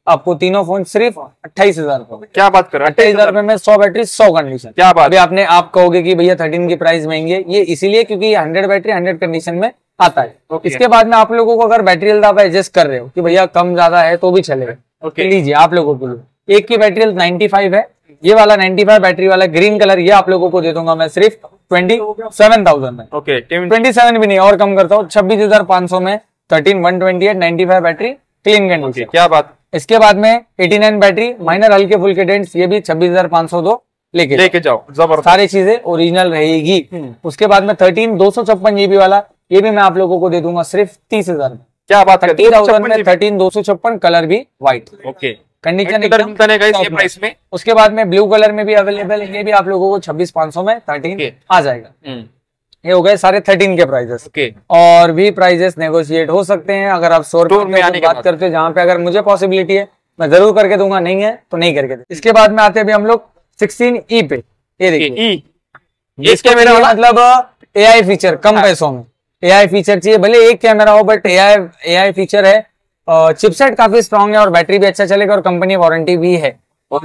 आपको तीनों फोन सिर्फ 28,000 रुपए। क्या बात कर रहे हैं? 28,000 रुपए में 100 बैटरी 100 कंडीशन। क्या बात? अभी आपने आप कहोगे कि भैया 13 की प्राइस महंगी है, ये इसीलिए क्योंकि 100 बैटरी 100 कंडीशन में आता है। इसके बाद में आप लोगों को अगर बैटरी हेल्थ आप एडजस्ट कर रहे हो कि भैया कम ज्यादा है तो भी चलेगा, लीजिए आप लोगों के लिए। एक की बैटरी हेल्थ 95 है, ये वाला 95 बैटरी वाला ग्रीन कलर, ये आप लोगों को दे दूंगा मैं सिर्फ 27,000 में। 27 भी नहीं, और कम करता हूँ, 26,500 में 13 128 95 बैटरी क्लीन कंडीशन। क्या बात। इसके बाद में 89 बैटरी माइनर हल्के फुल्के डेंट्स, ये भी 26,500 दो लेके जाओ, जबरदस्त, सारी चीजें ओरिजिनल रहेगी। उसके बाद में 13 256 GB वाला, ये भी मैं आप लोगों को दे दूंगा सिर्फ 30,000 में। क्या बात है, 30,000 में 13 256, कलर भी व्हाइट, कंडीशन प्राइस में। उसके बाद में ब्लू कलर में भी अवेलेबल है, ये भी आप लोगों को 26,500 में 13 आ जाएगा। ये हो गए सारे 13 के प्राइजेस। और भी प्राइजेस नेगोशिएट हो सकते हैं अगर आप स्टोर में बात करते हो, जहाँ पे अगर मुझे पॉसिबिलिटी है मैं जरूर करके दूंगा, नहीं है तो नहीं करके दूंगा। इसके बाद में आते हैं अभी हम लोग 16E पे। ये देखिए, इसके मेरा मतलब AI फीचर कम पैसों में, AI फीचर चाहिए, भले एक कैमरा हो बट AI फीचर है। चिपसेट काफी स्ट्रॉन्ग है और बैटरी भी अच्छा चलेगा और कंपनी वारंटी भी है।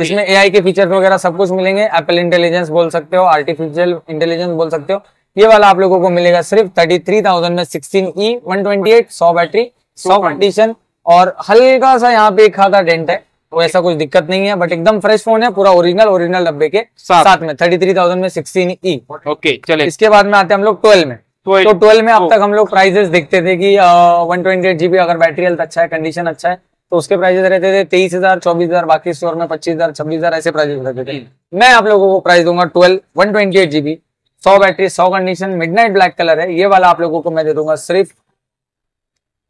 इसमें AI के फीचर वगैरह सब कुछ मिलेंगे, एप्पल इंटेलिजेंस बोल सकते हो, आर्टिफिशियल इंटेलिजेंस बोल सकते हो। ये वाला आप लोगों को मिलेगा सिर्फ 33,000 में 16E 128 100 बैटरी 100 कंडीशन, और हल्का सा यहाँ पे एक आधा डेंट है, तो ऐसा कुछ दिक्कत नहीं है, बट एकदम फ्रेश फोन है, पूरा ओरिजिनल डब्बे के साथ में 33,000 में 16E। चले। इसके बाद में आते हैं हम लोग 12 में। तो 12 में अब तक हम लोग प्राइजेस देखते थे कि 128 GB अगर बैटरी हेल्थ अच्छा है, कंडीशन अच्छा है, तो उसके प्राइजेस रहते थे 23,000, 24,000, बाकी स्टोर में 25,000, 26,000 ऐसे प्राइजेस रहते थे। मैं आप लोगों को प्राइस दूंगा 12 128 GB, 100 battery, 100 condition, midnight black colour है, ये वाला आप लोगों को मैं दे दूंगा सिर्फ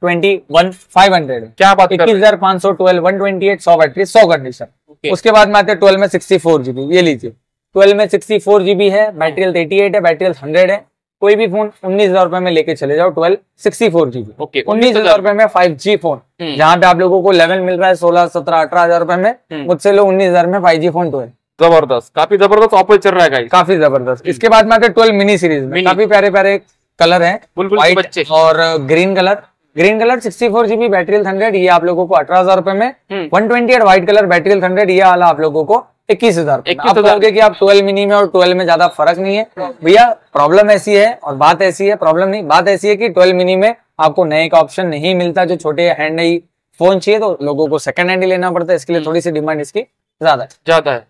21,500। क्या बात कर रहे हैं? 21,500, 12 128, 100 बैटरी, 100 कंडीशन। उसके बाद में आते हैं 12 में 64 GB, ये लीजिए 12 में 64 GB है, बैटरी हेल्थ 88 है, बैटरी हेल्थ 100 है। कोई भी फोन 19,000 रुपए में लेके चले जाओ, 12 64 GB, 19,000 रुपए में 5G फोन, जहाँ पे आप लोगों को 11 मिल रहा है 16, 17, 18,000 रुपए में, मुझसे लो 19,000 में 5G फोन 12। जबरदस्त, काफी जबरदस्त ऑफर चल रहा है गाइस, काफी जबरदस्त। इसके बाद में आते 12 मिनी सीरीज में, काफी प्यारे प्यारे कलर है, व्हाइट और green colour. Green colour 64 GB, battery health 100, ये आप लोगों को 18,000 रुपए में। 128 व्हाइट कलर, बैटरी हेल्थ 100, ये वाला आप लोगों को 21,000। आप कहोगे कि आप 12 मिनी में और 12 में ज्यादा फर्क नहीं है, भैया प्रॉब्लम ऐसी है और बात ऐसी है, प्रॉब्लम नहीं बात ऐसी है कि 12 मिनी में आपको नए का ऑप्शन नहीं मिलता, जो छोटे हैंड ही फोन चाहिए तो लोगों को सेकंड हैंड ही लेना पड़ता है, इसके लिए थोड़ी सी डिमांड इसकी ज्यादा है।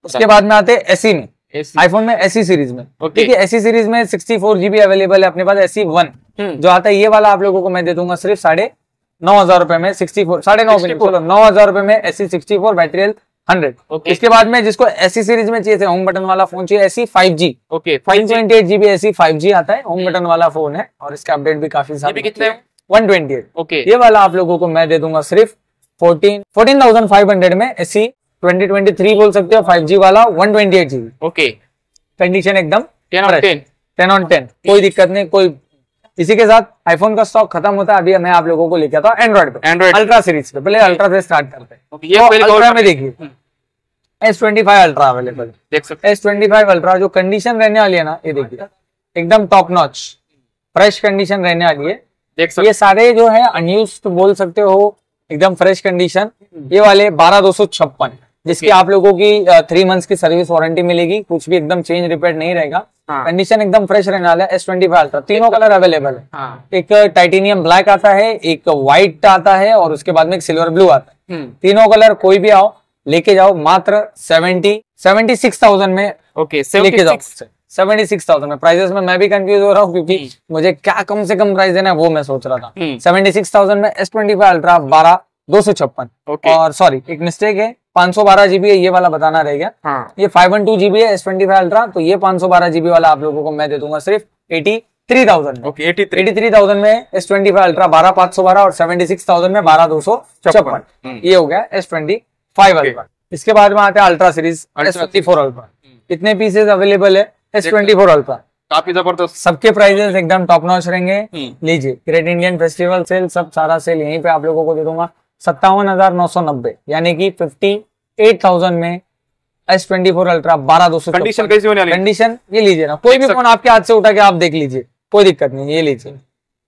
उसके बाद में आते हैं एसई में, आईफोन में एसई सीरीज में। देखिए एसई सीरीज में 64 GB अवेलेबल है अपने पास, एसई 1 जो आता है, ये वाला आप लोगों को मैं दे दूंगा सिर्फ 9,500 रुपए में, 64 9,500 रुपए में एसई 64, बैटरी हेल्थ 100। इसके बाद में जिसको एसई सीरीज में चाहिए, होम बटन वाला फोन चाहिए, SE 5G, 128 GB SE 5G आता है, होम बटन वाला फोन है और इसका अपडेट भी काफी सारे, 128। ये वाला आप लोगों को मैं दे दूंगा सिर्फ 14,500 में, एसई 2023 बोल सकते हो, 5G वाला 128 GB। कंडीशन एकदम 10 on 10, कोई दिक्कत नहीं। कोई इसी के साथ आईफोन का स्टॉक खत्म होता है, अभी मैं आप लोगों को लेके आता हूँ एंड्रॉइड पे, अल्ट्रा सीरीज पे। पहले अल्ट्रा से स्टार्ट करते हैं। अल्ट्रा में देखिए S25 अल्ट्रा अवेलेबल, देख सकते हैं S25 अल्ट्रा, जो कंडीशन रहने वाली है ना, ये देखिए एकदम टॉप नॉच फ्रेश कंडीशन रहने वाली है। देख सकते ये सारे जो है अनयूज्ड बोल सकते हो, एकदम फ्रेश कंडीशन। ये वाले 12,256, जिसकी आप लोगों की 3 मंथ्स की सर्विस वारंटी मिलेगी, कुछ भी एकदम चेंज रिपेयर नहीं रहेगा। कंडीशन एकदम फ्रेश रहने वाला है। S25 अल्ट्रा तीनों कलर अवेलेबल है, एक टाइटेनियम ब्लैक आता है, एक व्हाइट आता है और उसके बाद में एक सिल्वर ब्लू आता है। तीनों कलर कोई भी आओ लेके जाओ, मात्र 76,000 में लेके जाओ, 76,000 में। प्राइजेस में मैं भी कंफ्यूज हो रहा हूँ, क्योंकि मुझे क्या कम से कम प्राइस देना है वो मैं सोच रहा था। 76,000 में S25 अल्ट्रा 12,256, और सॉरी एक मिस्टेक है, 512 GB है, ये वाला बताना रह गया। ये 512 GB है S25 अल्ट्रा, तो ये 512 GB वाला आप लोगों को मैं दे दूंगा सिर्फ 83,000 में। 83,000 में S25 अल्ट्रा 12,512 और 76,000 में 12,256। ये हो गया S25 अल्ट्रा। इसके बाद में आते हैं अल्ट्रा सीरीज S24 अल्ट्रा। कितने पीसेज अवेलेबल है S24 अल्ट्रा? काफी जबरदस्त, सबके प्राइजेस एकदम टॉप नॉच रहेंगे। लीजिए ग्रेट इंडियन फेस्टिवल सेल, सब सारा सेल यहीं पे आप लोगों को दे दूंगा 57,990, यानी कि 58,000 में S24 अल्ट्रा 12,200। कंडीशन कैसी होने वाली? कंडीशन ये लीजिए ना, कोई भी फोन आपके हाथ से उठा के आप देख लीजिए, कोई दिक्कत नहीं। ये लीजिए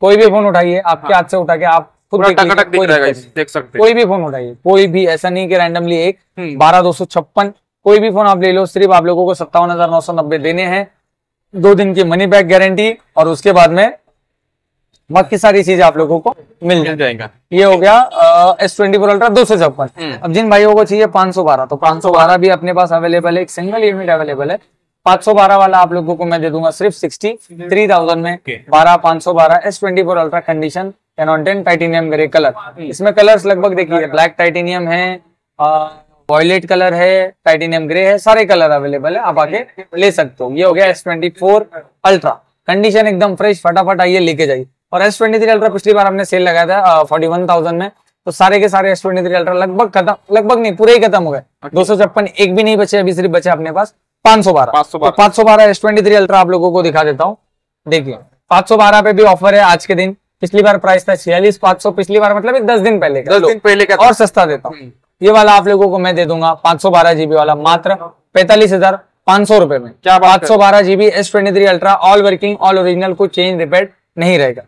कोई भी फोन उठाइए, आपके हाथ से उठा के आप खुद देख सकते, कोई भी फोन उठाइए, कोई भी, ऐसा नहीं कि रैंडमली एक 12,256, कोई भी फोन आप ले लो, सिर्फ आप लोगों को 57,990 देने हैं। 2 दिन की मनी बैक गारंटी, और उसके बाद में बाकी सारी चीजें आप लोगों को मिल जाएगा। ये हो गया S24 अल्ट्रा 256। अब जिन भाइयों को चाहिए 512, तो 512 भी अपने पास अवेलेबल है, एक सिंगल यूनिट अवेलेबल है। 512 वाला आप लोगों को मैं दे दूंगा सिर्फ 63,000 में। 512 S24 ultra, condition 10 on 10, titanium grey colour. इसमें कलर्स लगभग देखिए, ब्लैक टाइटेनियम है, वॉयलेट कलर है, टाइटेनियम ग्रे है, सारे कलर अवेलेबल है, आप आके ले सकते हो। ये हो गया S24 अल्ट्रा, कंडीशन एकदम फ्रेश, फटाफट आइए लेके जाइए। और S23 अल्ट्रा पिछली बार हमने सेल लगाया था 41,000 में, तो सारे के सारे S23 अल्ट्रा लगभग खत्म, लगभग नहीं पूरे ही खत्म हो गए। 256 एक भी नहीं बचे, अभी सिर्फ बचे अपने पास 512। 512 S23 अल्ट्रा आप लोगों को दिखा देता हूँ। देखिए 512 पे भी ऑफर है आज के दिन। पिछली बार प्राइस था 46,500, पिछली बार मतलब 10 दिन पहले का, और सस्ता देता हूँ। ये वाला आप लोगों को मैं दे दूंगा 512 GB वाला मात्र 45,500 रुपए में। 512 GB S23 ultra, all working, all original, कोई चेंज रिपेयर नहीं रहेगा।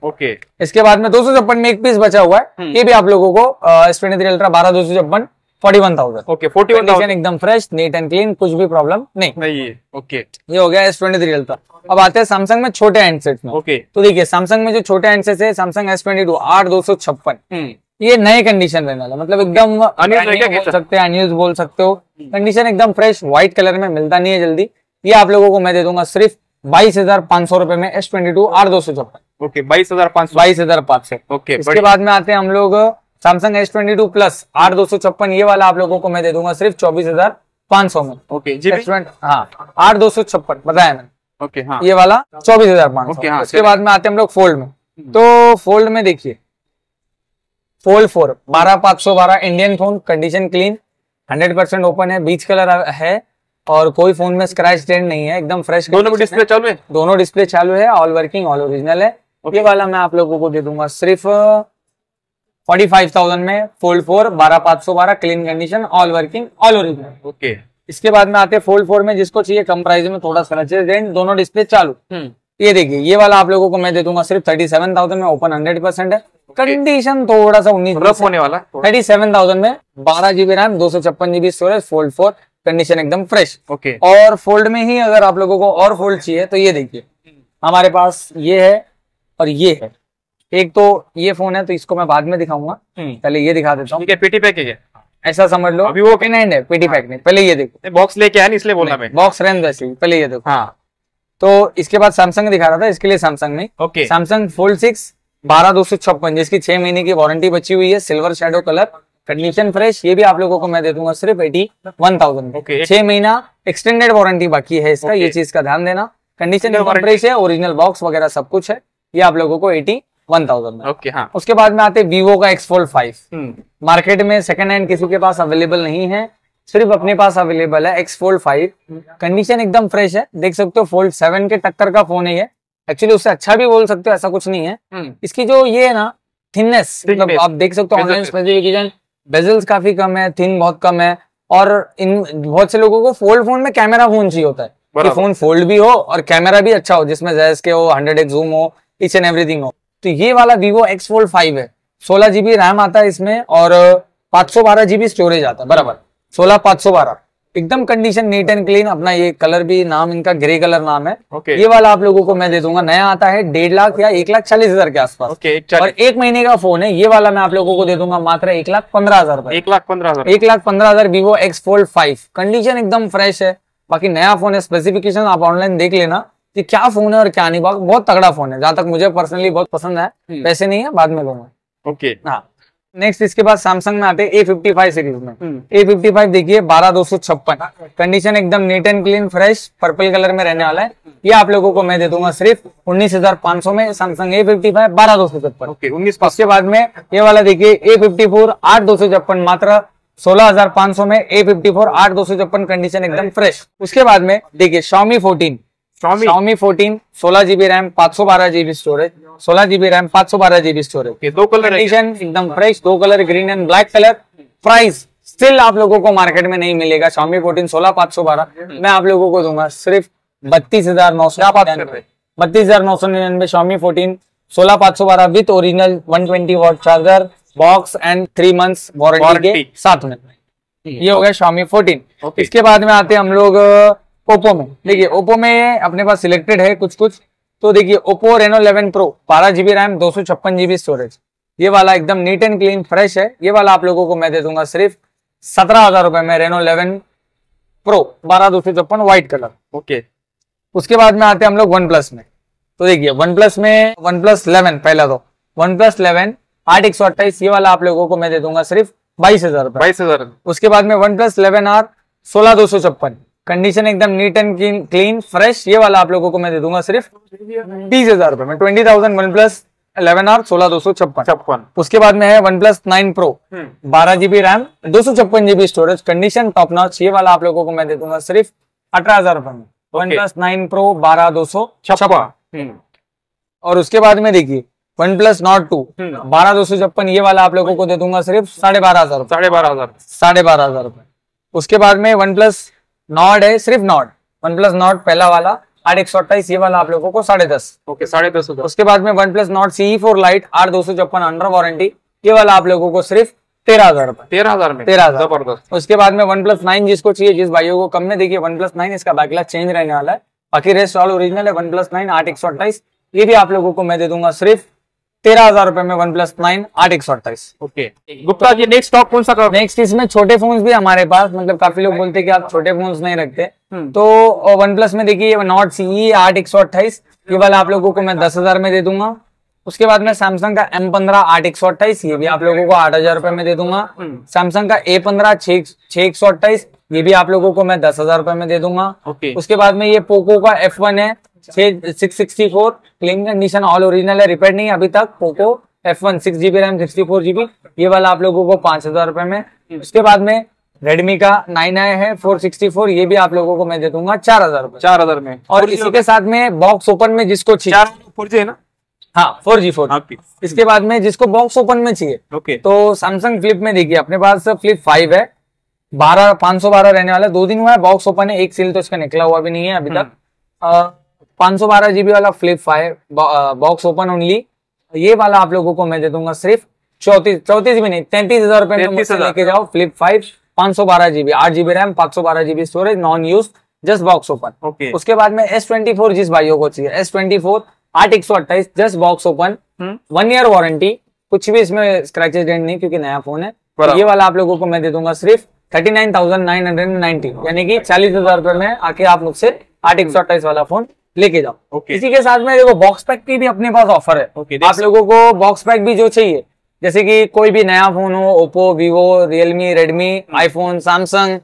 इसके बाद में 256 में एक पीस बचा हुआ है, ये भी आप लोगों को S23 अल्ट्रा 12,256 41,000। 41,000 एकदम फ्रेश, नीट एंड क्लीन, कुछ भी प्रॉब्लम नहीं है। ये हो गया S23 अल्ट्रा। अब आते हैं सैमसंग में छोटे हैंडसेट में। तो देखिए सैमसंग में जो छोटे हैंडसेट है, सैमसंग S22 8,256, ये नए कंडीशन रहने वाला, मतलब एकदम बोल सकते हैं, अनयूज बोल सकते हो। कंडीशन एकदम फ्रेश, व्हाइट कलर में, मिलता नहीं है जल्दी। ये आप लोगों को मैं दे दूंगा सिर्फ 22,500 रुपए में S22 8,256। ओके 22,500। 22,500। ओके इसके बाद में आते हैं हम लोग सैमसंग S22 प्लस 8,256, ये वाला आप लोगों को मैं दे दूंगा सिर्फ 24,500 में। ओके जी हाँ 8,256 बताया मैंने। ओके हाँ ये वाला 24,500। ओके हाँ। इसके बाद में आते हैं हम लोग फोल्ड में। तो फोल्ड में देखिए fold 4 12,512 Indian phone, condition clean, 100% open है, बीच कलर है और कोई फोन में स्क्रैच स्टेन नहीं है, एकदम फ्रेश। दोनों डिस्प्ले चालू है? दोनों डिस्प्ले चालू है, ऑल वर्किंग ऑल ओरिजिनल है। ये वाला मैं आप लोगों को दे दूंगा सिर्फ 45,000 में। Fold 4 12,512 clean condition, all working all original. Okay. इसके बाद में आते हैं फोल्ड 4 में, जिसको चाहिए कम प्राइस में, थोड़ा स्क्रैचेस डेंट, दोनों डिस्प्ले चालू। ये देखिए ये वाला आप लोगों को मैं दे दूंगा सिर्फ 37,000 में, ओपन 100% है, कंडीशन थोड़ा सा 19 रफ होने वाला। 37,000 में 12 GB RAM 256 GB storage, fold 4, condition एकदम फ्रेश। ओके। और फोल्ड में ही अगर आप लोगों को और फोल्ड चाहिए तो ये देखिए हमारे पास ये है और ये है। एक तो ये फोन है तो इसको मैं बाद में दिखाऊंगा, पहले ये दिखा देता हूँ। पीटी पैक है, ऐसा समझ लो। अभी वो पिन एंड है, पीटी पैक नहीं। पहले ये देखो, बॉक्स लेके आया नहीं इसलिए बोला मैं, बॉक्स रेंज वैसे ही। पहले ये देखो। हाँ। तो इसके बाद सैमसंग दिखा रहा था, इसके लिए सैमसंग नहीं। ओके। सैमसंग फोल्ड 6 12,256 जिसकी 6 महीने की वारंटी बची हुई है, silver shadow colour, condition fresh. ये भी आप लोगों को मैं दे दूंगा सिर्फ 81,000। ओके। 6 महीना एक्सटेंडेड वारंटी बाकी है इसका, ये चीज का ध्यान देना। कंडीशन एकदम फ्रेश है, ओरिजिनल बॉक्स वगैरह सब कुछ है। ये आप लोगों को 81,000 में। ओके हाँ। उसके बाद में आते वीवो का X Fold 5। मार्केट में सेकंड हैंड किसी के पास अवेलेबल नहीं है, सिर्फ अपने पास अवेलेबल है X Fold 5। कंडीशन एकदम फ्रेश है, देख सकते हो। फोल्ड 7 के टक्कर का फोन है ये, एक्चुअली उससे अच्छा भी बोल सकते हो, ऐसा कुछ नहीं है। इसकी जो ये है ना थिननेस, मतलब आप देख सकते हो ऑनलाइन स्पेसिफिकेशन, बेजल्स काफी कम है, थिन बहुत कम है। और इन बहुत से लोगों को फोल्ड फोन में कैमरा फोन चाहिए होता है कि फोन फोल्ड भी हो और कैमरा भी अच्छा हो, जिसमें JSK हो, 100x जूम हो, ईच एंड एवरीथिंग हो। तो ये वाला Vivo X Fold 5 है, 16 GB रैम आता है इसमें और 512 GB स्टोरेज आता है, बराबर 16,512। एकदम कंडीशन नीट एंड क्लीन। अपना ये कलर भी, नाम इनका ग्रे कलर नाम है। ये वाला आप लोगों को मैं दे दूंगा, नया आता है 1.5 लाख या 1,40,000 के आसपास। और 1 महीने का फोन है। ये वाला मैं आप लोगों को दे दूंगा मात्र 1,15,000 रुपए। 1,15,000। 1,15,000 Vivo X Fold 5, कंडीशन एकदम फ्रेश है। बाकी नया फोन है, स्पेसिफिकेशन आप ऑनलाइन देख लेना कि क्या फोन है और क्या नहीं। बहुत तगड़ा फोन है, जहां तक मुझे पर्सनली बहुत पसंद है। पैसे नहीं है, बाद में लूंगा। ओके हाँ। नेक्स्ट इसके बाद सैमसंग में आते हैं A55 सीरीज में। A55 देखिए 12,256, कंडीशन एकदम neat and clean fresh, purple colour में रहने वाला है। ये आप लोगों को मैं दे दूंगा सिर्फ 19,500 में, सैमसंग A55 12,256। ओके 19। उसके बाद में ये वाला देखिए A54 8,256, मात्र 16,500 में A54 8,256, कंडीशन एकदम फ्रेश। उसके बाद में देखिए Xiaomi 14 16 GB RAM 512 GB storage, 16 GB RAM 512 GB storage. 2 colour, condition एकदम fresh, 2 colour green and black colour. Price still आप लोगों को मार्केट में नहीं मिलेगा। Xiaomi 14 16,512 मैं आप लोगों को दूंगा सिर्फ 32,999। 32,999 Xiaomi 14 16,512 with original 120 watt charger, box and 3 months warranty के साथ में। ये हो गया Xiaomi 14। इसके बाद में आते हैं हम लोग ओप्पो में। देखिए ओप्पो में अपने पास सिलेक्टेड है कुछ कुछ। तो देखिए Oppo Reno 11 Pro 12 GB RAM 256 GB storage. ये वाला एकदम नीट एंड क्लीन फ्रेश है। ये वाला आप लोगों को मैं दे दूंगा सिर्फ 17,000 रुपए में, Reno 11 Pro 12,256 white colour. Okay. उसके बाद में आते हैं हम लोग OnePlus में। तो देखिए OnePlus में OnePlus 11, पहला तो OnePlus 11 8/128, ये वाला आप लोगों को मैं दे दूंगा सिर्फ 22,000 रुपए। 22,000। उसके बाद में OnePlus 11R 16,256, कंडीशन एकदम नीट एंड क्लीन फ्रेश। ये वाला आप लोगों को मैं दे दूंगा सिर्फ 30,000 रुपए में, 20,000 OnePlus 11R 16,256। उसके बाद में है OnePlus 9 Pro 12 GB RAM 256 GB storage, condition top notch. ये वाला आप लोगों को मैं दे दूंगा सिर्फ 18,000 रुपए में, OnePlus 9 Pro 12,256। और उसके बाद में देखिए OnePlus Nord 2 12,256, ये वाला आप लोगों को दे दूंगा सिर्फ 12,500। 12,500 रुपए। उसके बाद में OnePlus Nord है, सिर्फ OnePlus Nord पहला वाला 8/128, ये वाला आप लोगों को 10,500। ओके 10,500। उसके बाद में OnePlus Nord CE4 Lite 8/256 under warranty, ये वाला आप लोगों को सिर्फ 13,000 रुपए। 13,000 में 13,000 जबरदस्त। उसके बाद में OnePlus 9 जिसको चाहिए, जिस भाइयों को कम में, देखिए OnePlus 9 इसका बैकग्लास चेंज रहने वाला है, बाकी रेस्ट ऑल ओरिजिनल है। OnePlus 9 8/128, ये भी आप लोगों को मैं दे दूंगा सिर्फ 13,000 रुपए में OnePlus 9 8/128। Okay Gupta ji, next stock कौन सा? नेक्स्ट इसमें छोटे फोन्स भी हमारे पास, मतलब काफी लोग बोलते हैं कि आप छोटे फोन्स नहीं रखते, तो OnePlus में देखिए Nord CE 8/128, ये वाला आप लोगों को मैं 10,000 में दे दूंगा। उसके बाद में सैमसंग का M15 8/128, ये भी आप लोगों को 8,000 रुपए में दे दूंगा। सैमसंग का A15 6/128, ये भी आप लोगों को मैं 10,000 रुपए में दे दूंगा। उसके बाद में ये पोको का F1 है 664, क्लीन कंडीशन, ऑल ओरिजिनल है, रिपेयर नहीं अभी तक। Poco F1 6GB RAM 64GB, ये वाला आप लोगों को 5,000 रुपए में। उसके बाद में रेडमी का 9i है 464, ये भी आप लोगों को मैं दे दूंगा 4,000 रुपए, 4,000 में। और इसी के साथ में बॉक्स ओपन में जिसको चाहिए, 4G है ना? हाँ 4G। इसके बाद में जिसको बॉक्स ओपन में चाहिए, तो सैमसंग फ्लिप में देखिए अपने पास फ्लिप 5 है, 512 रहने वाला, 2 दिन हुआ है, बॉक्स ओपन है, एक सील तो इसका निकला हुआ भी नहीं है अभी तक। 512GB वाला फ्लिप 5 बॉक्स ओपन ओनली, ये वाला आप लोगों को मैं दे दूंगा सिर्फ 34 भी नहीं 33,000 रुपए में लेके जाओ। Flip 5 512GB 8GB RAM 512GB storage, non use, just box open. उसके बाद में S24 जिस भाइयों को चाहिए, S24 8/128, just box open, 1 year warranty, कुछ भी इसमें स्क्रैचेस डेंट नहीं क्योंकि नया फोन है। तो ये वाला आप लोगों को मैं दे दूंगा सिर्फ 39,990, यानी कि 40,000 रुपए में आके आप मुझसे 8/128 वाला फोन लेके जाओ। इसी के साथ में देखो बॉक्स पैक की भी अपने पास ऑफर है। आप लोगों को बॉक्स पैक भी जो चाहिए, जैसे कि कोई भी नया फोन हो, Oppo, Vivo, Realme, Redmi, iPhone, Samsung,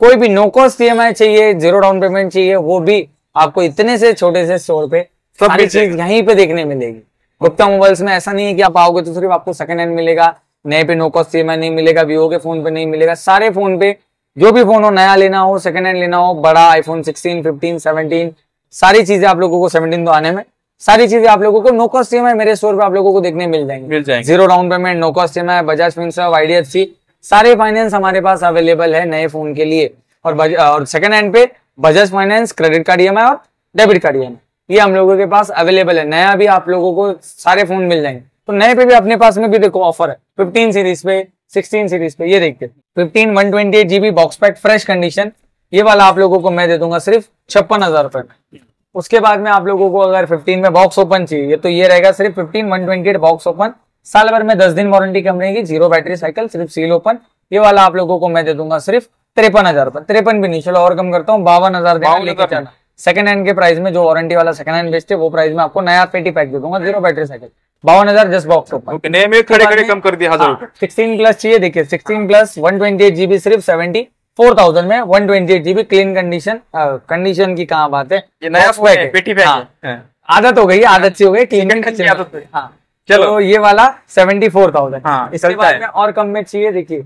कोई भी नो कॉस्ट EMI चाहिए, 0 डाउन पेमेंट चाहिए, वो भी आपको इतने से छोटे से स्टोर पे सारी चीज यहीं पे देखने मिलेगी। गुप्ता मोबाइल्स में ऐसा नहीं है कि आप आओगे तो सिर्फ आपको सेकंड हैंड मिलेगा, नए पे नो कॉस्ट EMI नहीं मिलेगा, वीवो के फोन पे नहीं मिलेगा। सारे फोन पे जो भी फोन हो, नया लेना हो, सेकंड हैंड लेना हो, बड़ा आईफोन 16, 15, 17, सारी चीजें आप लोगों को 17 तो आने में, सारी चीजें आप लोगों को नो कॉस्ट EMI मेरे स्टोर पे आप लोगों को देखने मिल जाएंगे। 0 down payment, no cost EMI, Bajaj finance, IDFC, सारे फाइनेंस हमारे पास अवेलेबल है नए फोन के लिए। और सेकंड हैंड पे Bajaj finance, credit card EMI और डेबिट कार्ड EMI, ये हम लोगों के पास अवेलेबल है। नया भी आप लोगों को सारे फोन मिल जाएंगे। तो नए पे भी अपने पास में भी देखो ऑफर है 15 सीरीज पे, 16 सीरीज पे, ये देखिए 15 128GB box pack fresh condition, ये वाला आप लोगों को मैं दे दूंगा सिर्फ 56,000 रुपए में। उसके बाद में आप लोगों को अगर 15 में बॉक्स ओपन चाहिए तो ये रहेगा सिर्फ 15 128 बॉक्स ओपन, साल भर में 10 दिन वारंटी कम रहेगी, 0 बैटरी साइकिल, सिर्फ सील ओपन, ये वाला आप लोगों को मैं दे दूंगा सिर्फ 53,000 रुपए। 53 भी नहीं, चलो और कम करता हूँ, 52,000 देना लेके जाना। सेकंड हैंड के प्राइस में, जो वारंटी वाला सेकंड हैंड बेचते वो प्राइस में आपको नया पेटी पैक दे दूंगा, 0 battery cycle, 52,000 just box open. नए में खड़े कम कर दिया 1000। 16 प्लस चाहिए, देखिए 16 प्लस 128GB सिर्फ 74,000 में, 128GB क्लीन कंडीशन। कंडीशन की कहाँ बात है, ये नया पेटी पैक, आदत हो गई, आदत सी हो गई, क्लीन कंडीशन। हाँ चलो, ये वाला 74,000। इसके बाद में और कम में चाहिए, देखिए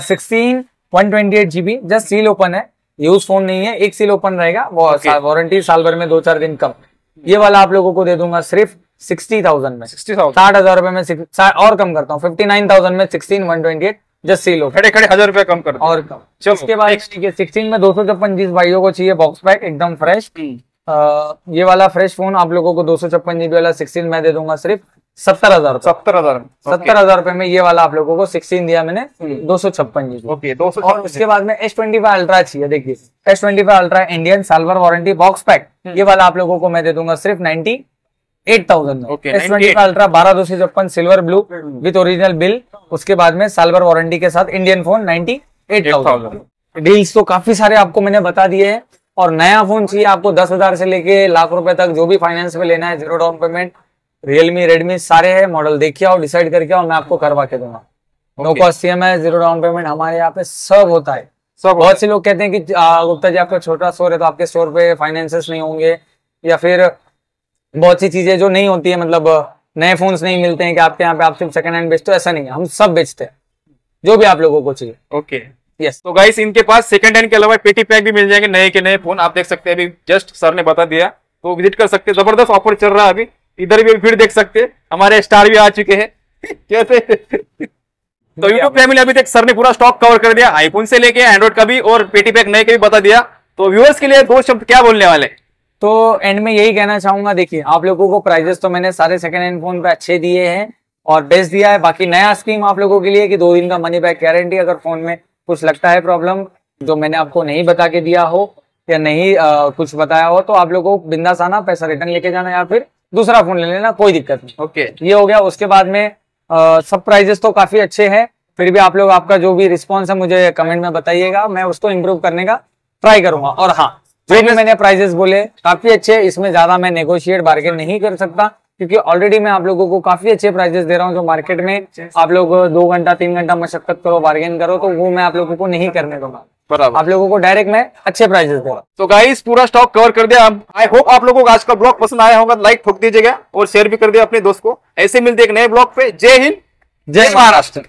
16 128GB जस्ट सील ओपन है, यूज फोन नहीं है, एक सील ओपन रहेगा, वारंटी साल भर में 2-4 दिन कम, ये वाला आप लोगों को दे दूंगा सिर्फ 60,000 में, 60,000 रुपए में, और कम करता हूँ 59,000 में 16 128 जस्ट सील ओपन, खड़े 1,000 रुपए कम कर और कम। चलो उसके बाद 16 में 256 जिस भाइयों को चाहिए बॉक्स पैक एकदम फ्रेश, ये वाला फ्रेश फोन आप लोगों को 256GB वाला 16 में दे दूंगा सिर्फ 70,000 70,000 रुपए में, ये वाला आप लोगों को 16 दिया मैंने 256GB। और उसके बाद में S25 अल्ट्रा चाहिए, देखिए S25 अल्ट्रा इंडियन, साल भर वारंटी, बॉक्स पैक, ये वाला आप लोगों को मैं दे दूंगा सिर्फ 98,000 में। S25 ultra 12/256 silver blue with original bill, उसके बाद में साल भर वारंटी के साथ इंडियन फोन 98,000। डील्स तो काफी सारे आपको मैंने बता दिए हैं। और नया फोन चाहिए आपको 10,000 से लेके लाख रुपए तक, जो भी फाइनेंस में लेना है, 0 डाउन पेमेंट, रियलमी, रेडमी सारे है मॉडल, देखिए आओ, डिसाइड करके आओ, मैं आपको करवा के दूंगा। No cost EMI, 0 down payment, हमारे यहाँ पे सब होता है। बहुत से लोग कहते हैं कि गुप्ता जी आपका छोटा स्टोर है तो आपके स्टोर पे फाइनेंसेस नहीं होंगे, या फिर बहुत सी चीजें जो नहीं होती है, मतलब नए फोन्स नहीं मिलते हैं कि आपके यहाँ पे आप सिर्फ सेकंड हैंड बेचते हो, ऐसा नहीं है, हम सब बेचते हैं जो भी आप लोगों को चाहिए। ओके यस, तो गाइस इनके पास सेकंड हैंड के अलावा पेटी पैक भी मिल जाएंगे, नए के नए फोन आप देख सकते हैं, अभी जस्ट सर ने बता दिया, तो विजिट कर सकते हैं। जबरदस्त ऑफर चल रहा है अभी, इधर भी भीड़ देख सकते हैं, हमारे स्टार भी आ चुके हैं कैसे तो यूट्यूब फैमिली अभी तक सर ने पूरा स्टॉक कवर कर दिया, आईफोन से लेके एंड्रॉइड का भी और पेटी पैक नए के भी बता दिया। तो व्यूअर्स के लिए 2 शब्द क्या बोलने वाले? तो एंड में यही कहना चाहूंगा, देखिए आप लोगों को प्राइजेस तो मैंने सारे सेकंड हैंड फोन पे अच्छे दिए हैं और बेस्ट दिया है। बाकी नया स्कीम आप लोगों के लिए कि 2 दिन का मनी बैक गारंटी, अगर फोन में कुछ लगता है प्रॉब्लम जो मैंने आपको नहीं बता के दिया हो या नहीं कुछ बताया हो, तो आप लोगों को बिंदास आना, पैसा रिटर्न लेके जाना, या फिर दूसरा फोन ले लेना, कोई दिक्कत नहीं। ओके, ये हो गया। उसके बाद में सब प्राइजेस तो काफी अच्छे हैं, फिर भी आप लोग आपका जो भी रिस्पॉन्स है मुझे कमेंट में बताइएगा, मैं उसको इम्प्रूव करने का ट्राई करूंगा। और हाँ, जो भी मैंने प्राइजेस बोले काफी अच्छे, इसमें ज्यादा मैं नेगोशिएट बार्गेन नहीं कर सकता, क्योंकि ऑलरेडी मैं आप लोगों को काफी अच्छे प्राइजेस दे रहा हूँ। जो मार्केट में आप लोग 2 घंटा 3 घंटा मशक्कत करो, बार्गेन करो, तो वो मैं आप लोगों को नहीं करने दूंगा। बराबर, आप लोगों को डायरेक्ट मैं अच्छे प्राइजेस दे रहा हूँ। तो गाइस पूरा स्टॉक कवर कर दिया। आई होप आप लोगों को आज का ब्लॉग पसंद आया होगा, लाइक ठोक दीजिएगा और शेयर भी कर दिया अपने दोस्त को। ऐसे मिलते एक नए ब्लॉग पे। जय हिंद, जय महाराष्ट्र।